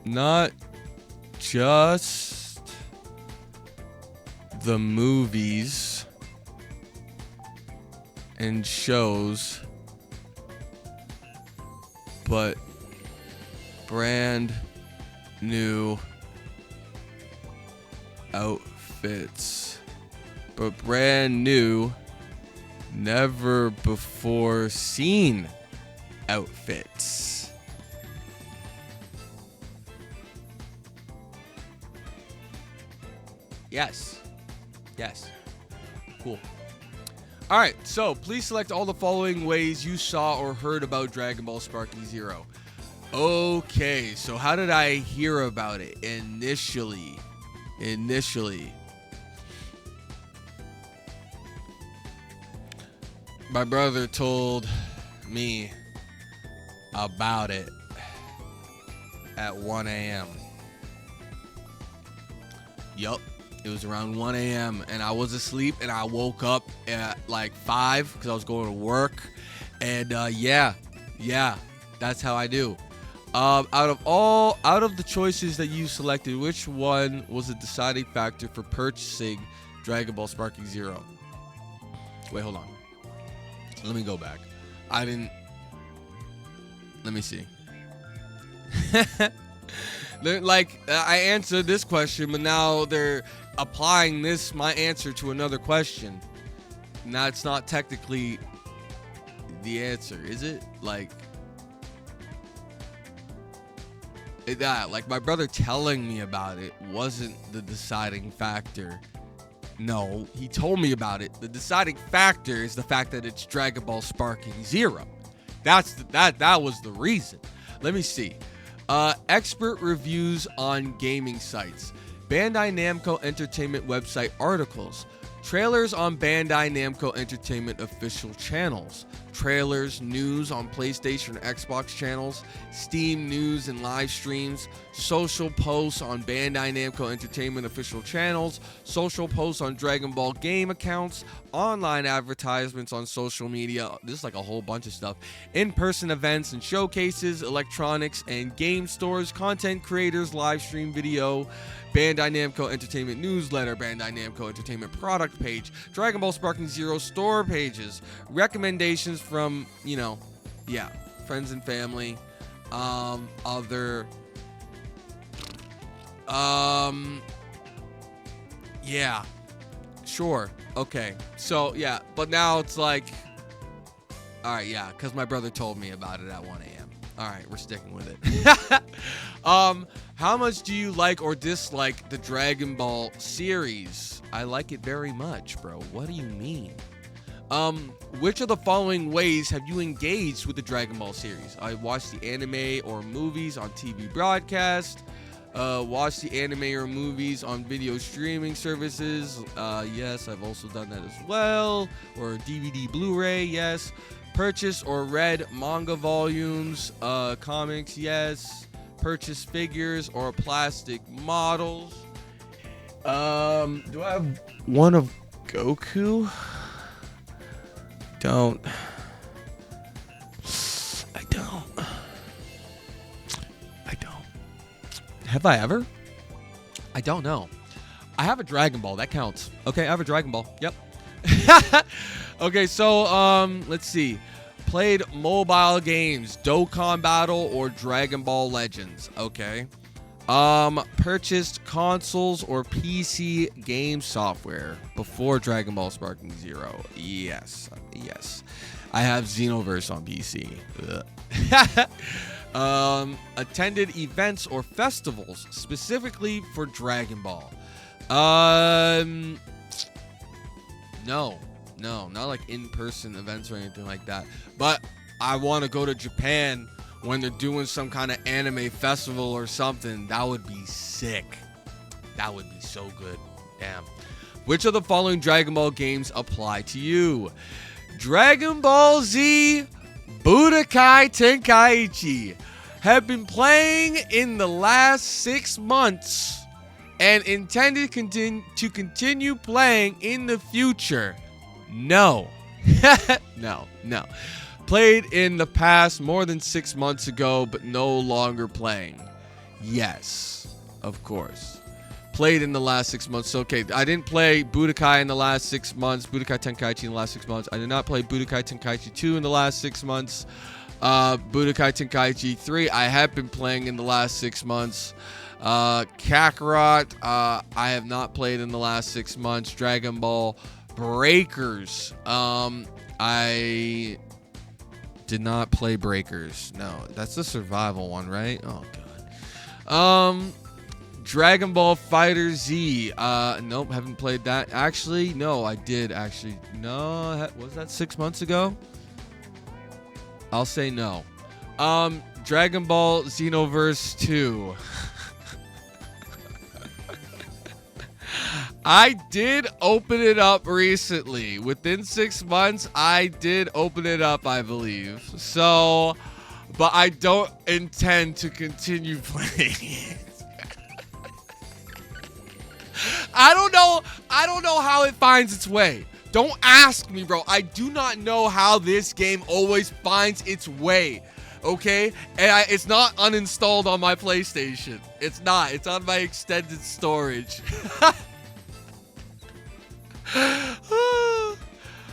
not just the movies and shows, but brand new outfits. But brand new, never before seen outfits. Yes. Cool. All right, so please select all the following ways you saw or heard about Dragon Ball Sparking Zero. Okay, so how did I hear about it initially? My brother told me about it at 1 a.m. Yup. It was around 1 a.m. and I was asleep and I woke up at like 5 because I was going to work. And yeah, that's how I do. Out of the choices that you selected, which one was a deciding factor for purchasing Dragon Ball Sparking Zero? Wait, hold on. Let me go back. Let me see. I answered this question, but now they're applying my answer to another question. Now it's not technically the answer, is it? Like my brother telling me about it wasn't the deciding factor. No, he told me about it. The deciding factor is the fact that it's Dragon Ball Sparking Zero. That was the reason. Let me see. Expert reviews on gaming sites. Bandai Namco Entertainment website articles. Trailers on Bandai Namco Entertainment official channels. Trailers, news on PlayStation and Xbox channels. Steam news and live streams. Social posts on Bandai Namco Entertainment official channels. Social posts on Dragon Ball game accounts. Online advertisements on social media. This is like a whole bunch of stuff. In-person events and showcases. Electronics and game stores. Content creators, live stream video. Bandai Namco Entertainment newsletter, Bandai Namco Entertainment product page, Dragon Ball Sparking Zero store pages, recommendations from, friends and family, sure, okay, so, yeah, but now it's like, alright, yeah, because my brother told me about it at 1 a.m. Alright, we're sticking with it. How much do you like or dislike the Dragon Ball series? I like it very much, bro. What do you mean? Which of the following ways have you engaged with the Dragon Ball series? I watched the anime or movies on TV broadcast. Watch the anime or movies on video streaming services. Yes, I've also done that as well. Or DVD, Blu-ray, yes. Purchase or read manga volumes, comics, yes. Purchase figures or plastic models. Do I have one of Goku? Don't. I don't. Have I ever? I don't know. I have a Dragon Ball. That counts. Okay, I have a Dragon Ball. Yep. Okay, so let's see. Played mobile games, Dokkan Battle or Dragon Ball Legends. Okay. Purchased consoles or PC game software before Dragon Ball Sparking Zero. Yes. I have Xenoverse on PC. Attended events or festivals specifically for Dragon Ball. No, not like in-person events or anything like that. But I want to go to Japan when they're doing some kind of anime festival or something. That would be sick. That would be so good. Damn. Which of the following Dragon Ball games apply to you? Dragon Ball Z Budokai Tenkaichi. Have been playing in the last 6 months and intended to continue playing in the future. No. No. Played in the past more than 6 months ago, but no longer playing. Yes, of course. Played in the last 6 months. Okay, I didn't play Budokai in the last 6 months. Budokai Tenkaichi in the last 6 months. I did not play Budokai Tenkaichi 2 in the last 6 months. Budokai Tenkaichi 3, I have been playing in the last 6 months. Kakarot, I have not played in the last 6 months. Dragon Ball Breakers, I did not play Breakers. No, that's the survival one, right? Oh god. Dragon Ball Fighter Z. Nope, haven't played that. Actually, no, I did actually. No, was that 6 months ago? I'll say no. Dragon Ball Xenoverse 2. I did open it up recently. Within 6 months, I did open it up, I believe. So, but I don't intend to continue playing it. I don't know how it finds its way. Don't ask me, bro. I do not know how this game always finds its way. Okay? And it's not uninstalled on my PlayStation. It's not. It's on my extended storage.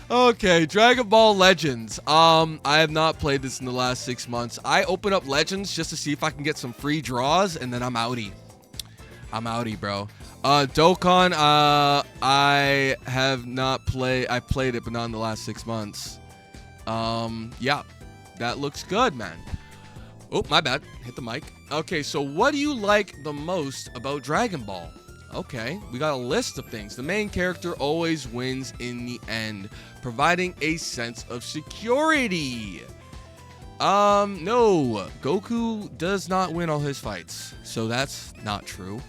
Okay, Dragon Ball Legends. I have not played this in the last 6 months. I open up Legends just to see if I can get some free draws, and then I'm outie. Bro. Dokkan, I have not played. I played it, but not in the last 6 months. Yeah, that looks good, man. Oh, my bad. Hit the mic. Okay, so what do you like the most about Dragon Ball? Okay, we got a list of things. The main character always wins in the end, providing a sense of security. No, Goku does not win all his fights, so that's not true.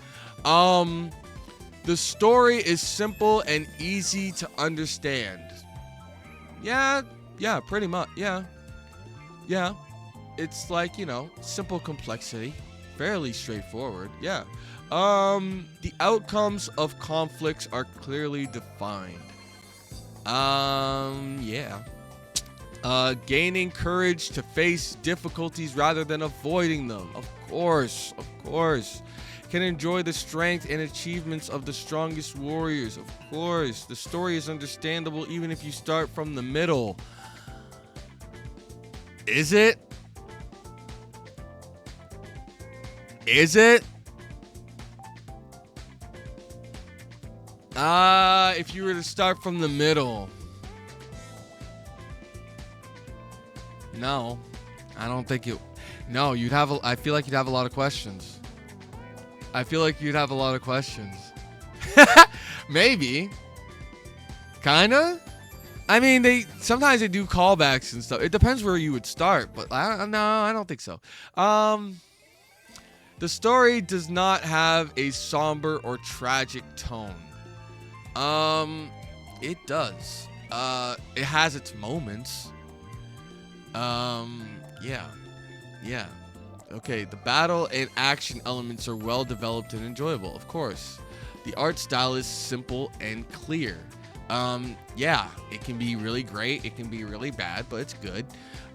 The story is simple and easy to understand. Yeah, pretty much, yeah. It's like, simple complexity, fairly straightforward, yeah. The outcomes of conflicts are clearly defined. Yeah. Gaining courage to face difficulties rather than avoiding them. Of course. Can enjoy the strength and achievements of the strongest warriors. Of course. The story is understandable even if you start from the middle. Is it? If you were to start from the middle. No, I don't think it. No, I feel like you'd have a lot of questions. Maybe. Kinda. I mean, sometimes they do callbacks and stuff. It depends where you would start, but I don't think so. The story does not have a somber or tragic tone. It does. It has its moments. Yeah. Okay, the battle and action elements are well developed and enjoyable, of course. The art style is simple and clear. Yeah, it can be really great, it can be really bad, but it's good.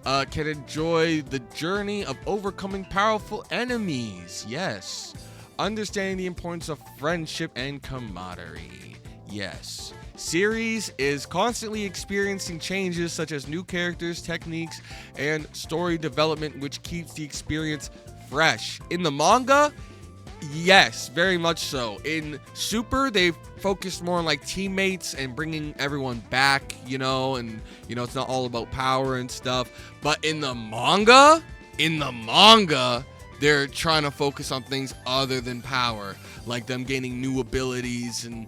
Can enjoy the journey of overcoming powerful enemies. Yes. Understanding the importance of friendship and camaraderie. Yes. Series is constantly experiencing changes such as new characters, techniques, and story development, which keeps the experience fresh. In the manga, yes, very much so. In Super, they've focused more on like teammates and bringing everyone back, and it's not all about power and stuff. But in the manga, they're trying to focus on things other than power, like them gaining new abilities and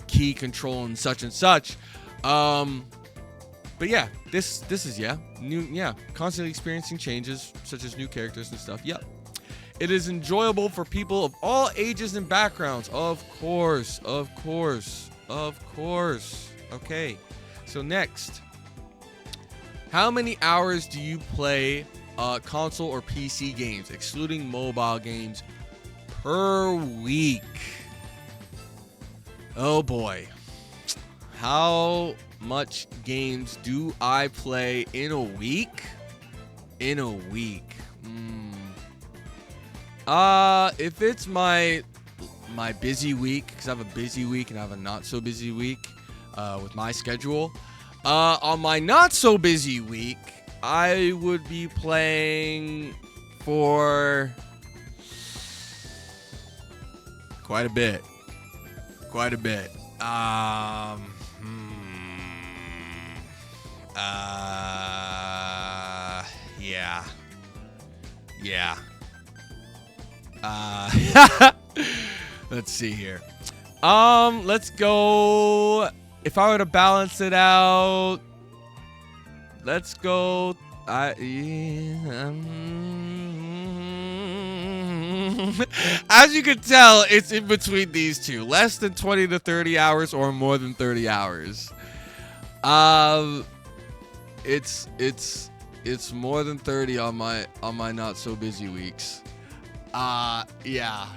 key control and such and such. But yeah, this is constantly experiencing changes such as new characters and stuff. Yep. It is enjoyable for people of all ages and backgrounds. Of course. Okay. So next, how many hours do you play console or PC games, excluding mobile games, per week? Oh boy. How much games do I play in a week? If it's my busy week, because I have a busy week and I have a not so busy week with my schedule. On my not so busy week, I would be playing for quite a bit. Yeah. Let's see here. Let's go. If I were to balance it out, let's go. As you can tell, it's in between these two. Less than 20 to 30 hours or more than 30 hours. It's more than 30 on my not so busy weeks. Yeah.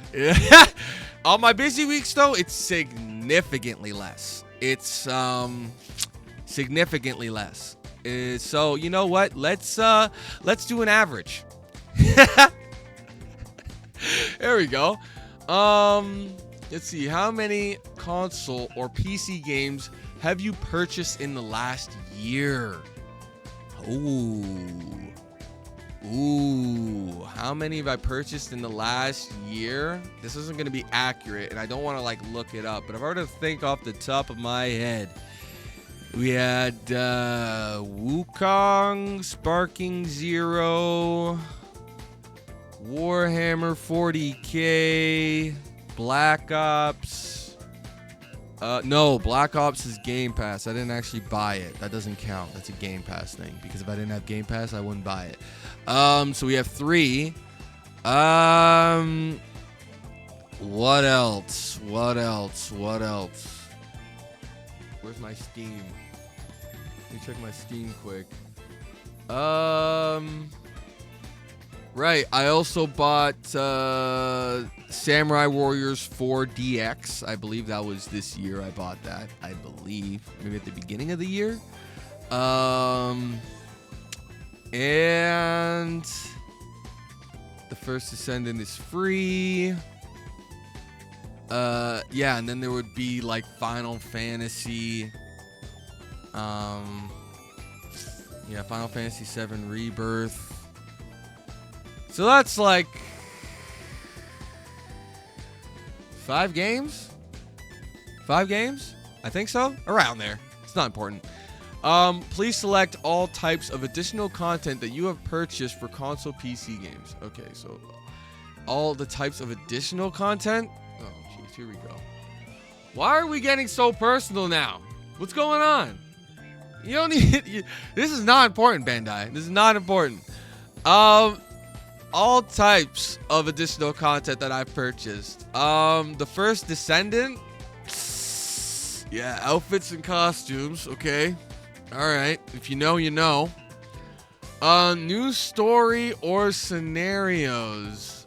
On my busy weeks though, it's significantly less. It's significantly less. So you know what? Let's do an average. There we go. Let's see. How many console or PC games have you purchased in the last year? Ooh, how many have I purchased in the last year? This isn't going to be accurate, and I don't want to look it up, but if I were to think off the top of my head, we had Wukong, Sparking Zero, Warhammer 40K, Black Ops. No, Black Ops is Game Pass. I didn't actually buy it. That doesn't count. That's a Game Pass thing, because if I didn't have Game Pass, I wouldn't buy it. So we have 3. What else? Where's my Steam? Let me check my Steam quick. Right, I also bought Samurai Warriors 4 DX. I believe that was this year I bought that. I believe. Maybe at the beginning of the year. And the First Descendant is free. Yeah, and then there would be Final Fantasy. Yeah, Final Fantasy 7 Rebirth. So that's 5 games? 5 games? I think so. Around there. It's not important. Please select all types of additional content that you have purchased for console PC games. Okay, so all the types of additional content? Oh, jeez, here we go. Why are we getting so personal now? What's going on? You don't need... This is not important, Bandai. This is not important. all types of additional content that I've purchased. The first Descendant. Yeah, outfits and costumes. Okay. All right. If you know, you know. New story or scenarios.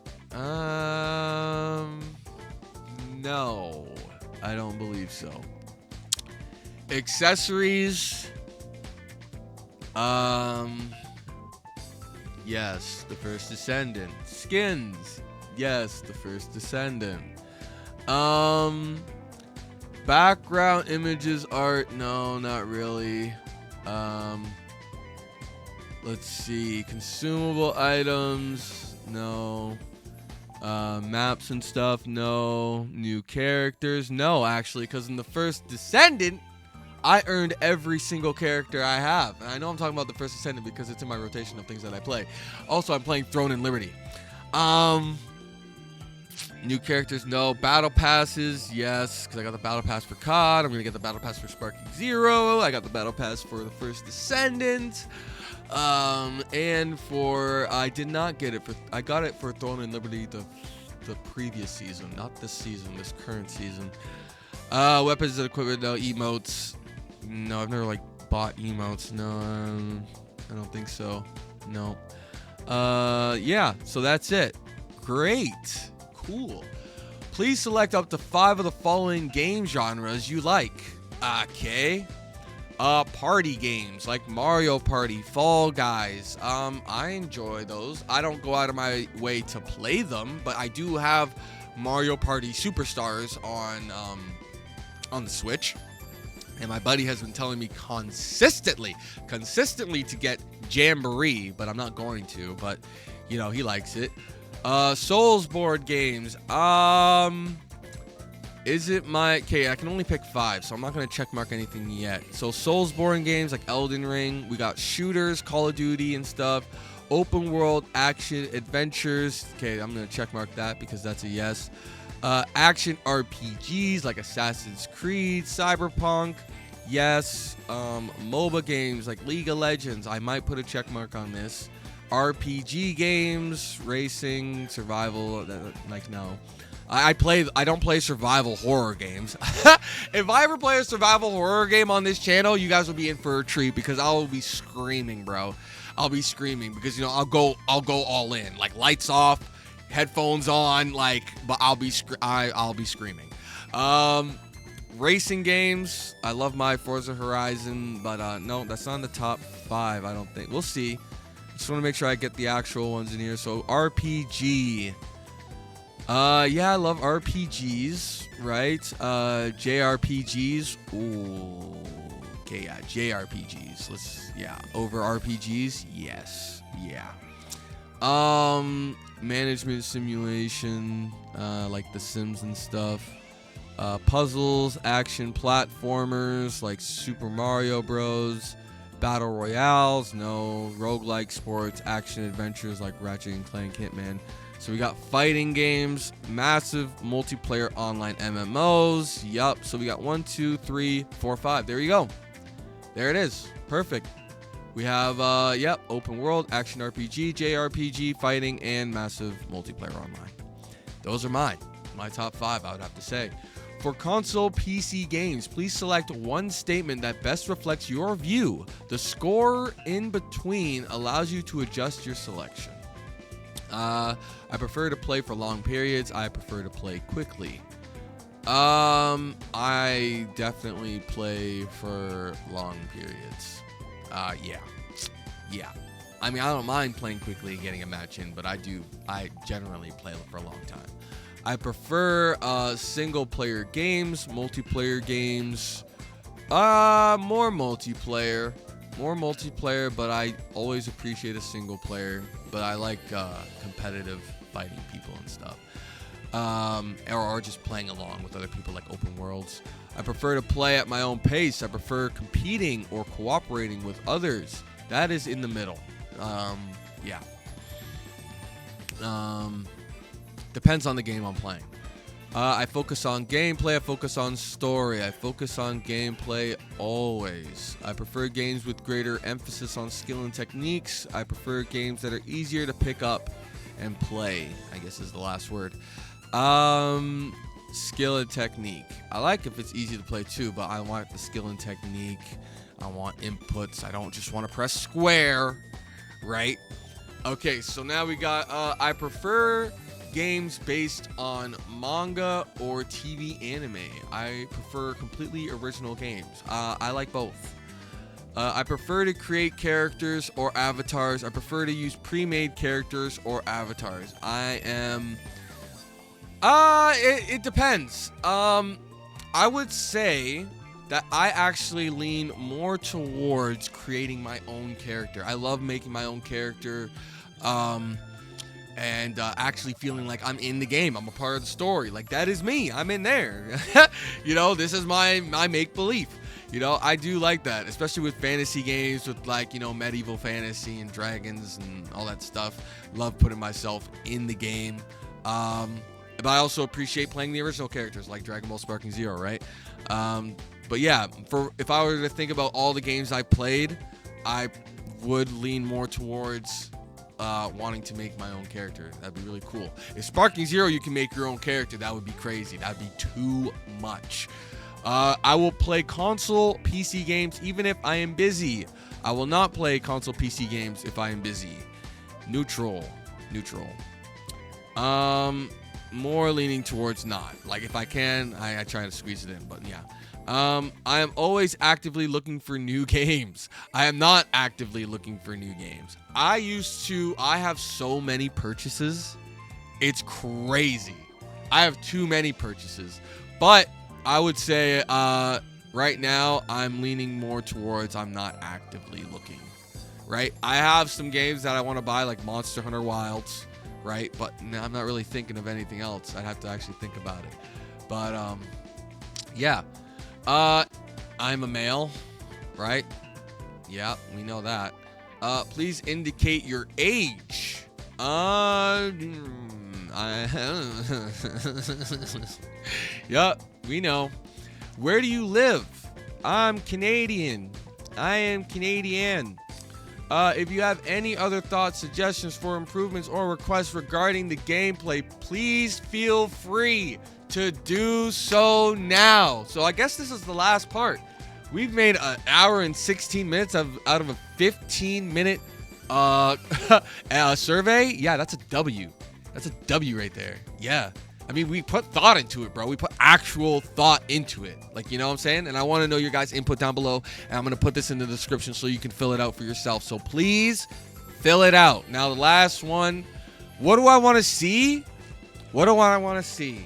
No, I don't believe so. Accessories. Yes, the first Descendant. Skins. Yes, the first Descendant. Background images, art. No, not really. Let's see. Consumable items. No. Maps and stuff. No. New characters. No, actually, because in the first Descendant, I earned every single character I have. And I know I'm talking about the first Descendant because it's in my rotation of things that I play. Also, I'm playing Throne and Liberty. New characters, no. Battle passes, yes, because I got the battle pass for COD. I'm going to get the battle pass for Sparking Zero. I got the battle pass for the first Descendant. And for, I did not get it for, I got it for Throne and Liberty the previous season, not this season, this current season. Weapons and equipment, no. Emotes, no, I've never bought emotes. No, I don't think so. No. Yeah, so that's it. Great. Cool. Please select up to 5 of the following game genres you like. Okay. Party games like Mario Party, Fall Guys. I enjoy those. I don't go out of my way to play them, but I do have Mario Party Superstars on the Switch. And my buddy has been telling me consistently to get Jamboree, but I'm not going to, but he likes it. Souls board games. Is it my... Okay, I can only pick 5, so I'm not going to check mark anything yet. So Souls board games like Elden Ring. We got shooters, Call of Duty and stuff. Open world, action, adventures. Okay, I'm going to check mark that because that's a yes. Action RPGs like Assassin's Creed, Cyberpunk. Yes. MOBA games like League of Legends. I might put a check mark on this. RPG games, racing, survival, no. I don't play survival horror games. If I ever play a survival horror game on this channel, you guys will be in for a treat because I will be screaming, bro. I'll be screaming because I'll go all in, like lights off, headphones on, but I'll be screaming. Racing games, I love my Forza Horizon, but no, that's not in the top 5. I don't think. We'll see. Just want to make sure I get the actual ones in here. So RPG. Yeah, I love RPGs, right? JRPGs. Ooh. Okay, yeah, JRPGs. Over RPGs. Yes. Yeah. Management simulation, like The Sims and stuff. Puzzles, action platformers like Super Mario Bros. Battle Royales, no. Roguelike sports, action adventures like Ratchet and Clank, Hitman. So we got fighting games, massive multiplayer online MMOs. Yup. So we got 1, 2, 3, 4, 5. There you go. There it is. Perfect. We have, open world, action RPG, JRPG, fighting, and massive multiplayer online. Those are my top 5, I would have to say. For console PC games, please select one statement that best reflects your view. The score in between allows you to adjust your selection. I prefer to play for long periods. I prefer to play quickly. I definitely play for long periods. Yeah. I mean, I don't mind playing quickly and getting a match in, but I generally play for a long time. I prefer single player games, multiplayer games. More multiplayer, but I always appreciate a single player. But I like competitive fighting people and stuff. Or just playing along with other people like open worlds. I prefer to play at my own pace. I prefer competing or cooperating with others. That is in the middle. Depends on the game I'm playing. I focus on gameplay. I focus on story. I focus on gameplay always. I prefer games with greater emphasis on skill and techniques. I prefer games that are easier to pick up and play, I guess is the last word. Skill and technique. I like if it's easy to play too, but I want the skill and technique. I want inputs. I don't just want to press square, right? Okay, so now we got, I prefer games based on manga or TV anime. I prefer completely original games. I like both. I prefer to create characters or avatars. I prefer to use pre-made characters or avatars. It depends. I would say that I actually lean more towards creating my own character. I love making my own character, and actually feeling like I'm in the game. I'm a part of the story. Like, that is me. I'm in there. You know, this is my make-believe. You know, I do like that, especially with fantasy games, with, like, you know, medieval fantasy and dragons and all that stuff. Love putting myself in the game. But I also appreciate playing the original characters, like Dragon Ball Sparking Zero, right? But yeah, if I were to think about all the games I played, I would lean more towards wanting to make my own character. That'd be really cool. If Sparking Zero, you can make your own character, that would be crazy. That'd be too much. I will play console PC games even if I am busy. I will not play console PC games if I am busy. Neutral. More leaning towards not. Like, if I can, I try to squeeze it in, but yeah. I am always actively looking for new games. I am not actively looking for new games. I have so many purchases. It's crazy. I have too many purchases. But I would say right now I'm leaning more towards I'm not actively looking. Right? I have some games that I want to buy, like Monster Hunter Wilds. Right? But I'm not really thinking of anything else. I'd have to actually think about it. But yeah. I'm a male, right? Yeah, we know that. Please indicate your age. Yeah, we know. Where do you live? I'm Canadian. I am Canadian. If you have any other thoughts, suggestions for improvements, or requests regarding the gameplay, please feel free to do so now. So I guess this is the last part. We've made an hour and 16 minutes out of a 15-minute survey. Yeah, that's a W. That's a W right there. Yeah. I mean, we put thought into it, bro. We put actual thought into it. Like, you know what I'm saying? And I want to know your guys' input down below. And I'm going to put this in the description so you can fill it out for yourself. So please fill it out. Now, the last one. What do I want to see? What do I want to see?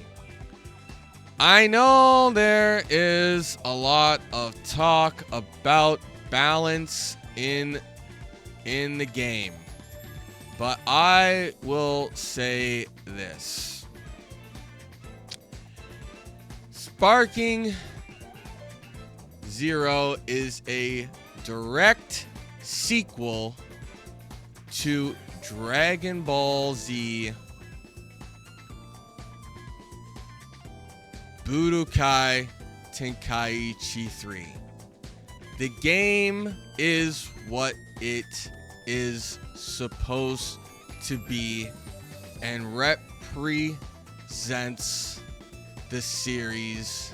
I know there is a lot of talk about balance in the game. But I will say this. Sparking Zero is a direct sequel to Dragon Ball Z Budokai Tenkaichi 3. The game is what it is supposed to be and represents the series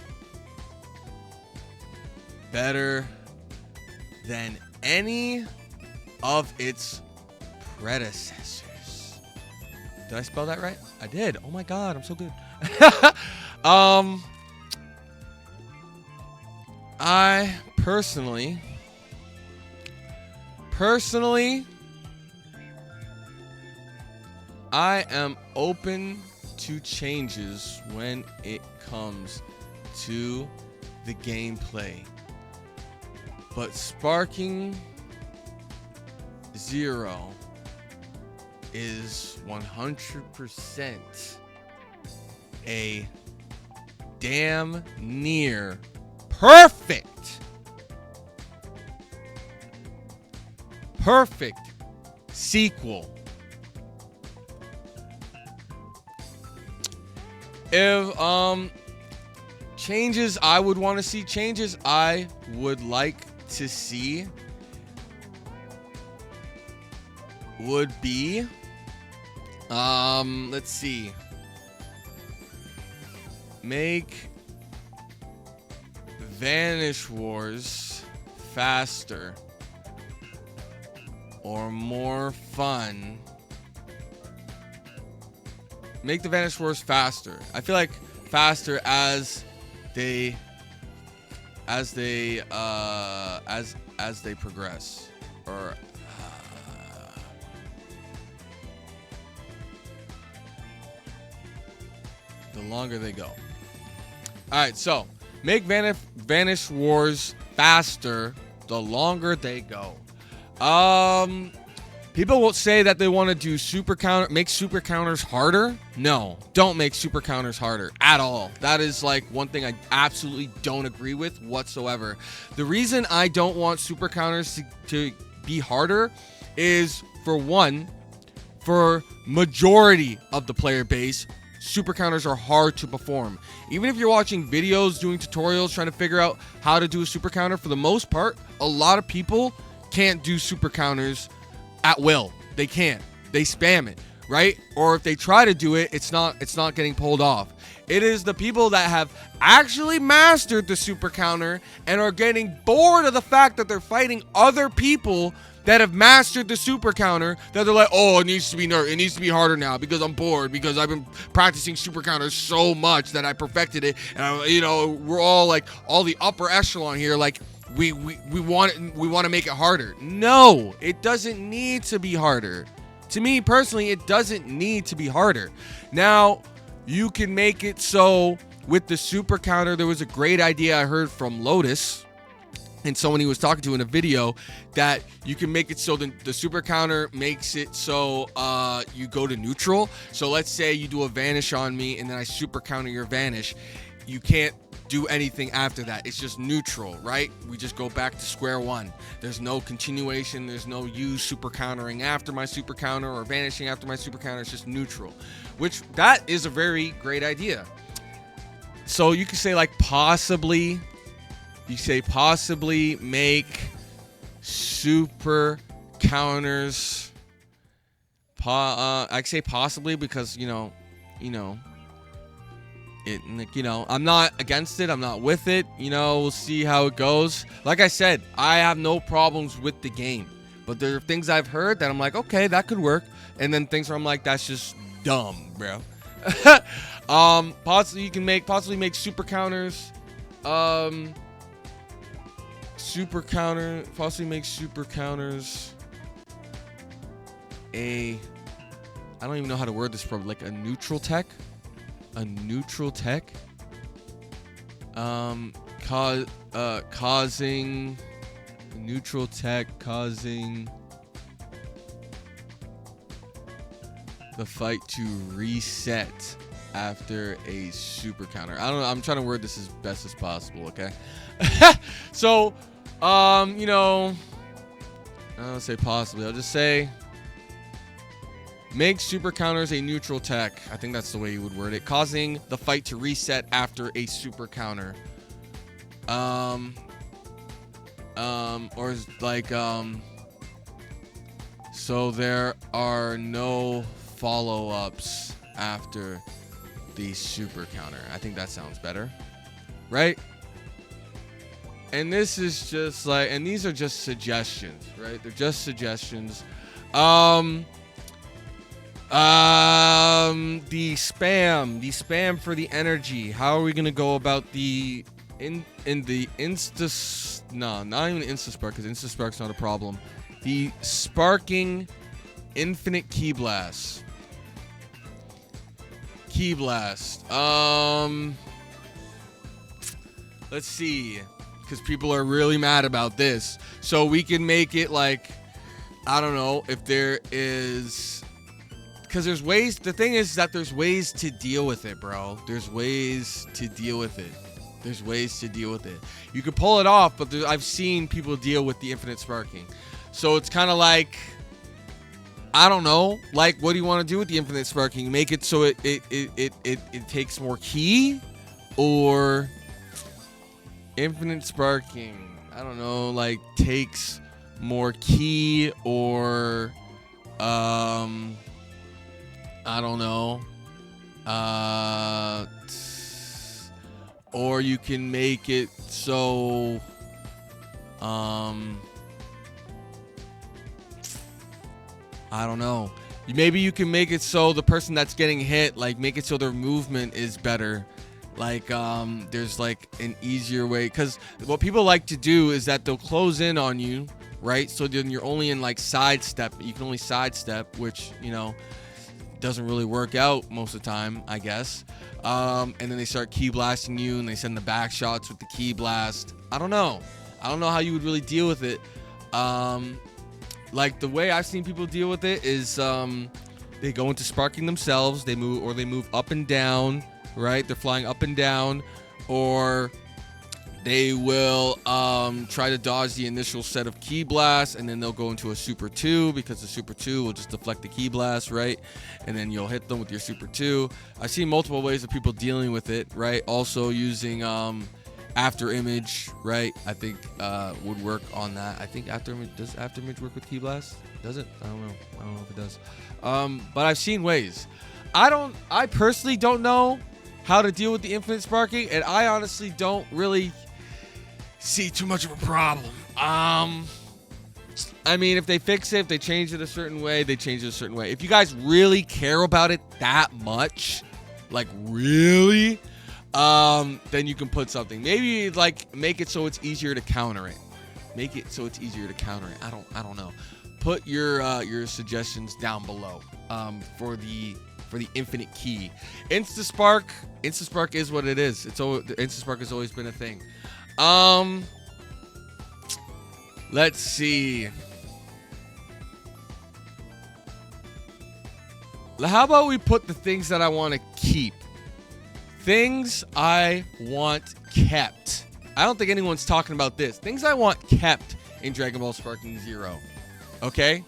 better than any of its predecessors. Did I spell that right? I did. Oh my god, I'm so good. I personally, I am open to changes when it comes to the gameplay. But Sparking Zero is 100% a damn near perfect sequel. If changes I would want to see, changes I would like to see would be Let's see. Make Vanish Wars faster or more fun. Make the Vanish Wars faster. I feel like faster as they progress, or the longer they go. All right, so make Vanish Wars faster the longer they go. People will say that they want to do make super counters harder. No, don't make super counters harder at all. That is like one thing I absolutely don't agree with whatsoever. The reason I don't want super counters to be harder is, for one, for majority of the player base, super counters are hard to perform. Even if you're watching videos, doing tutorials, trying to figure out how to do a super counter, for the most part, a lot of people can't do super counters at will. They can't. They spam it, right? Or if they try to do it, it's not getting pulled off. It is the people that have actually mastered the super counter and are getting bored of the fact that they're fighting other people that have mastered the super counter, that they're like, oh, it needs to be harder now because I'm bored, because I've been practicing super counters so much that I perfected it, and we're all like, all the upper echelon here, like, we want to make it harder. No, it doesn't need to be harder. To me personally, it doesn't need to be harder. Now, you can make it so with the super counter. There was a great idea I heard from Lotus and someone he was talking to in a video, that you can make it so the super counter makes it so you go to neutral. So let's say you do a vanish on me and then I super counter your vanish. You can't do anything after that. It's just neutral, right? We just go back to square one. There's no continuation. There's no you super countering after my super counter or vanishing after my super counter. It's just neutral, which that is a very great idea. So you could say like possibly make super counters. I say possibly because I'm not against it. I'm not with it. We'll see how it goes. Like I said, I have no problems with the game, but there are things I've heard that I'm like, okay, that could work, and then things where I'm like, that's just dumb, bro. Possibly make super counters. Possibly make super counters I don't even know how to word this, probably like a neutral tech. Causing neutral tech, causing the fight to reset after a super counter. I don't know. I'm trying to word this as best as possible. Okay. So, I don't say possibly. I'll just say make super counters a neutral tech. I think that's the way you would word it. Causing the fight to reset after a super counter. Or like, so there are no follow-ups after the super counter. I think that sounds better, right? And this is just like, and these are just suggestions, right? They're just suggestions. The spam for the energy. How are we gonna go about the not even Instaspark, because Instaspark's not a problem. The sparking infinite Ki Blast. Let's see, because people are really mad about this. So we can make it like, I don't know if there is, because there's ways. The thing is that there's ways to deal with it, bro. There's ways to deal with it. You could pull it off, but I've seen people deal with the infinite sparking. So it's kind of like, I don't know. Like, what do you want to do with the infinite sparking? Make it so it takes more ki, or infinite sparking, I don't know, like takes more ki, or I don't know. Or you can make it so I don't know. Maybe you can make it so the person that's getting hit, like, make it so their movement is better. Like, there's like an easier way, because what people like to do is that they'll close in on you, right? So then you're only in like sidestep. You can only sidestep, which, you know, doesn't really work out most of the time, I guess. And then they start key blasting you, and they send the back shots with the key blast. I don't know how you would really deal with it. Like, the way I've seen people deal with it is they go into sparking themselves. They move up and down, right? They're flying up and down, or they will try to dodge the initial set of key blasts, and then they'll go into a Super 2, because the Super 2 will just deflect the key blast, right? And then you'll hit them with your Super 2. I've seen multiple ways of people dealing with it, right? Also using after image, right? I think would work on that. I think does after image work with key blast? Does it? I don't know if it does. But I've seen ways. I personally don't know how to deal with the infinite sparking, and I honestly don't really see too much of a problem. I mean, if they fix it, if they change it a certain way, they change it a certain way. If you guys really care about it that much, like really, then you can put something. Maybe like make it so it's easier to counter it. Make it so it's easier to counter it. I don't know. Put your suggestions down below for the infinite key. Instaspark is what it is. Instaspark has always been a thing. Let's see. How about we put the things that I want to keep? Things I want kept. I don't think anyone's talking about this. Things I want kept in Dragon Ball Sparking Zero. Okay?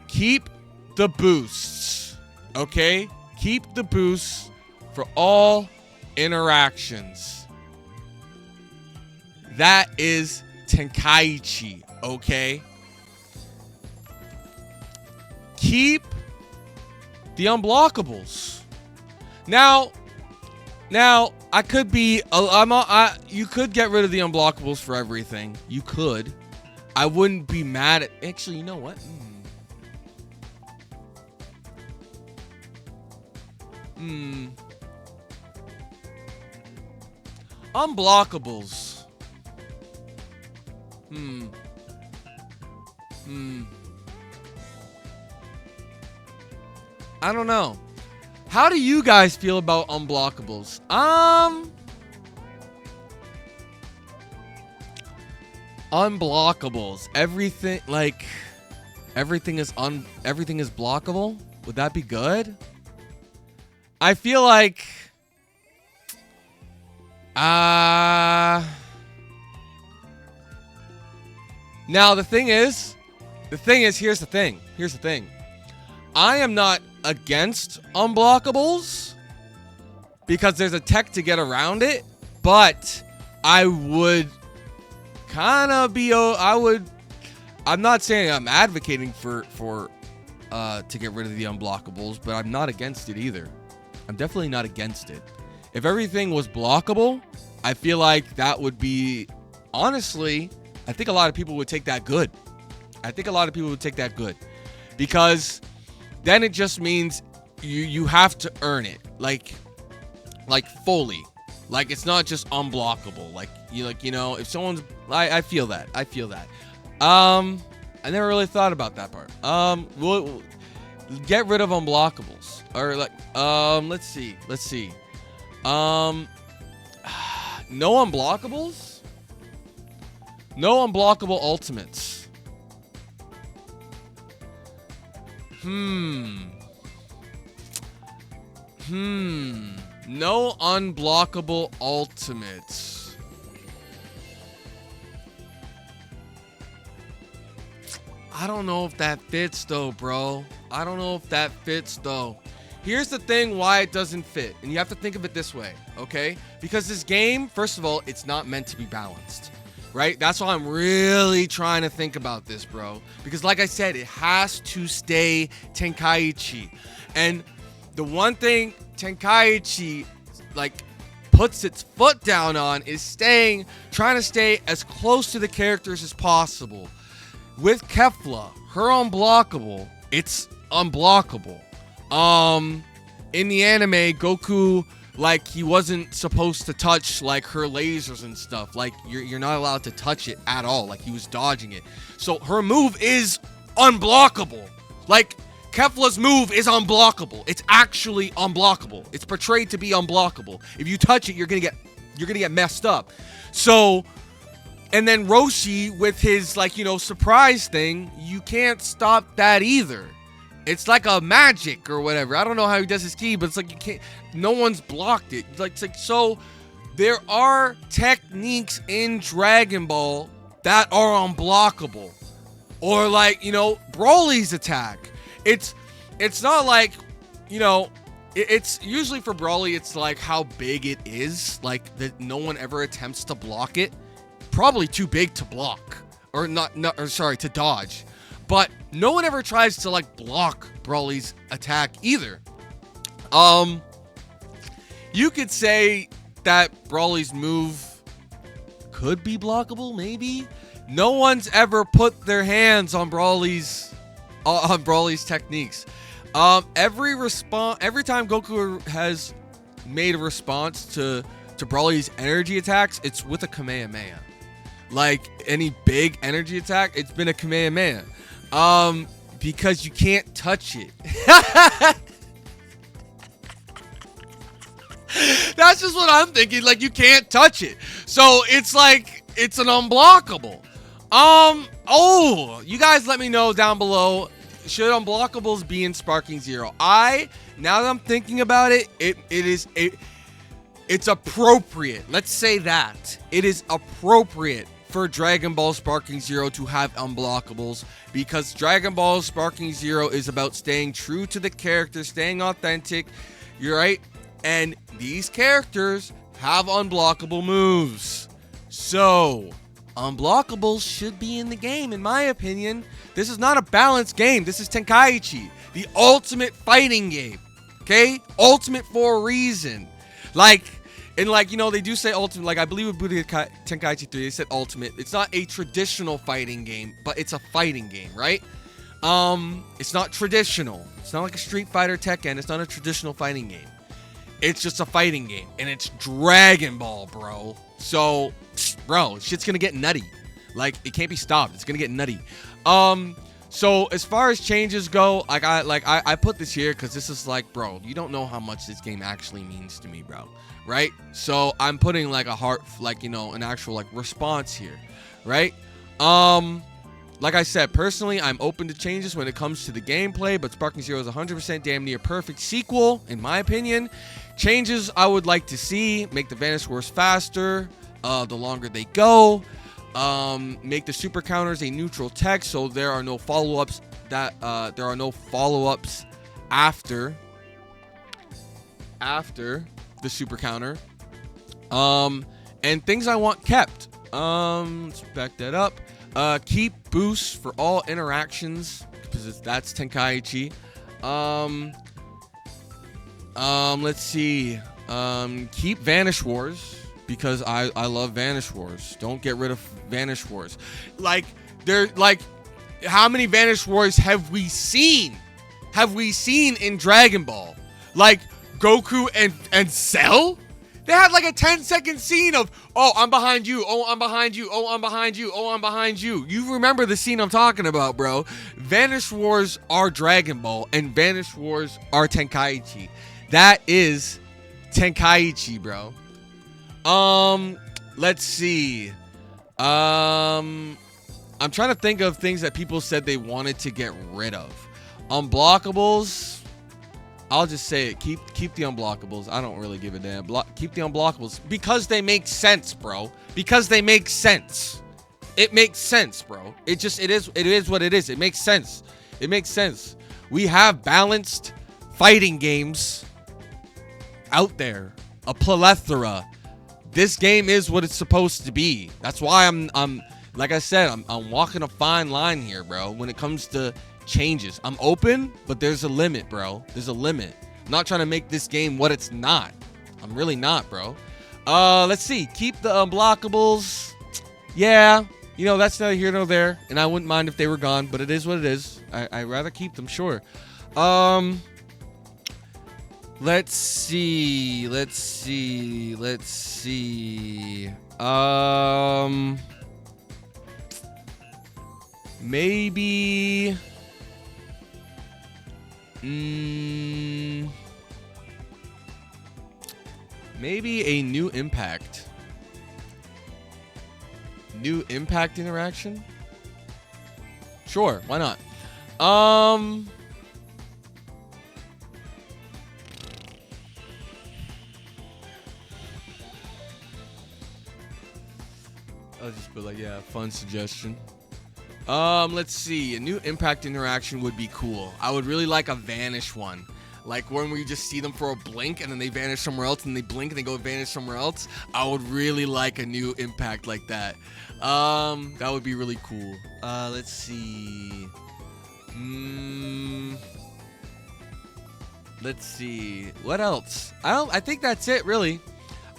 Keep the boosts. Okay? Keep the boosts for all interactions. That is Tenkaichi. Okay? Keep the unblockables. Now, I could be. You could get rid of the unblockables for everything. You could. I wouldn't be mad at. Actually, you know what? Unblockables. I don't know. How do you guys feel about unblockables? Unblockables. Everything is blockable? Would that be good? I feel like now the thing is, here's the thing. I am not against unblockables because there's a tech to get around it, but I would kind of be I'm not saying I'm advocating for to get rid of the unblockables, but I'm not against it either. I'm definitely not against it. If everything was blockable, I feel like that would be, honestly, I think a lot of people would take that good. Because then it just means you have to earn it, like fully. Like, it's not just unblockable. If someone's, I feel that. I never really thought about that part. We'll get rid of unblockables, or let's see. No unblockables. No unblockable ultimates. No unblockable ultimates. I don't know if that fits though, bro. Here's the thing why it doesn't fit. And you have to think of it this way, okay? Because this game, first of all, it's not meant to be balanced. right? That's why I'm really trying to think about this, bro. Because like I said, it has to stay Tenkaichi. And the one thing Tenkaichi, like, puts its foot down on is trying to stay as close to the characters as possible. With Kefla, her unblockable, it's unblockable. In the anime, Goku, like, he wasn't supposed to touch, like, her lasers and stuff. Like, you're not allowed to touch it at all. Like, he was dodging it. So her move is unblockable. Like, Kefla's move is unblockable. It's actually unblockable. It's portrayed to be unblockable. If you touch it, you're gonna get messed up. So, and then Roshi with his, like, you know, surprise thing, you can't stop that either. It's like a magic or whatever. I don't know how he does his ki, but it's like you can't. No one's blocked it. It's like so. There are techniques in Dragon Ball that are unblockable, or like, you know, Broly's attack. It's not like, you know, it's usually for Broly. It's like how big it is. Like that no one ever attempts to block it. Probably too big to block, or to dodge. But no one ever tries to, like, block Broly's attack either. You could say that Broly's move could be blockable, maybe. No one's ever put their hands on Broly's techniques. Every time Goku has made a response to Broly's energy attacks, it's with a Kamehameha. Like any big energy attack, it's been a Kamehameha. Because you can't touch it. That's just what I'm thinking. Like, you can't touch it. So it's like, it's an unblockable. You guys let me know down below. Should unblockables be in Sparking Zero? Now that I'm thinking about it, it's appropriate. Let's say that. It is appropriate for Dragon Ball Sparking Zero to have unblockables, because Dragon Ball Sparking Zero is about staying true to the character, staying authentic. You're right. And these characters have unblockable moves. So, unblockables should be in the game, in my opinion. This is not a balanced game. This is Tenkaichi, the ultimate fighting game. Okay? Ultimate for a reason. Like, and like, you know, they do say ultimate, like I believe with Budokai Tenkaichi 3, they said ultimate. It's not a traditional fighting game, but it's a fighting game, right? It's not traditional. It's not like a Street Fighter Tekken. It's not a traditional fighting game. It's just a fighting game, and it's Dragon Ball, bro. So, bro, shit's gonna get nutty. Like, it can't be stopped. It's gonna get nutty. So as far as changes go, I put this here because this is like, bro, you don't know how much this game actually means to me, bro. Right? So I'm putting like a heart, like, you know, an actual like response here, right? Like I said, personally, I'm open to changes when it comes to the gameplay, but Sparking Zero is 100% damn near perfect sequel, in my opinion. Changes I would like to see: make the Vanish Wars faster, the longer they go. Make the super counters a neutral tech, so there are no follow-ups. There are no follow-ups after the super counter. And things I want kept. Let's back that up. Keep boosts for all interactions, because that's Tenkaichi. Let's see. Keep Vanish Wars, because I love Vanish Wars. Don't get rid of Vanish Wars. Like, how many Vanish Wars have we seen? Have we seen in Dragon Ball? Like Goku and Cell? They had like a 10-second scene of, oh, I'm behind you, oh, I'm behind you, oh, I'm behind you, oh, I'm behind you. You remember the scene I'm talking about, bro. Vanish Wars are Dragon Ball, and Vanish Wars are Tenkaichi. That is Tenkaichi, bro. Let's see. I'm trying to think of things that people said they wanted to get rid of. Unblockables. I'll just say it. Keep the unblockables. I don't really give a damn. Keep the unblockables because they make sense, bro. Because they make sense. It makes sense, bro. It is what it is. It makes sense. It makes sense. We have balanced fighting games out there. A plethora. this game is what it's supposed to be. That's why I'm like I said, I'm walking a fine line here, bro. When it comes to changes, I'm open, but there's a limit, bro. There's a limit. I'm not trying to make this game what it's not. I'm really not, bro. Let's see. Keep the unblockables. Yeah, you know, that's neither here nor there, and I wouldn't mind if they were gone, but it is what it is. I'd rather keep them, sure. Let's see. Maybe. Maybe a new impact. New impact interaction? Sure, why not? I'll just be like, yeah, fun suggestion. Let's see. A new impact interaction would be cool. I would really like a vanish one. Like one where you just see them for a blink and then they vanish somewhere else and they blink and they go vanish somewhere else. I would really like a new impact like that. That would be really cool. Let's see. Let's see. What else? I think that's it, really.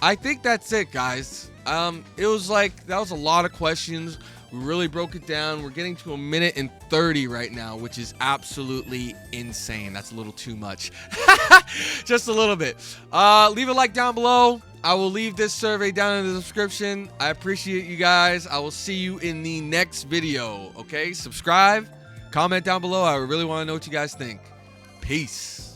I think that's it, guys. It was like, that was a lot of questions. We really broke it down. We're getting to 1 minute and 30 right now, which is absolutely insane. That's a little too much. Just a little bit. Leave a like down below. I will leave this survey down in the description. I appreciate you guys. I will see you in the next video. Okay? Subscribe. Comment down below. I really want to know what you guys think. Peace.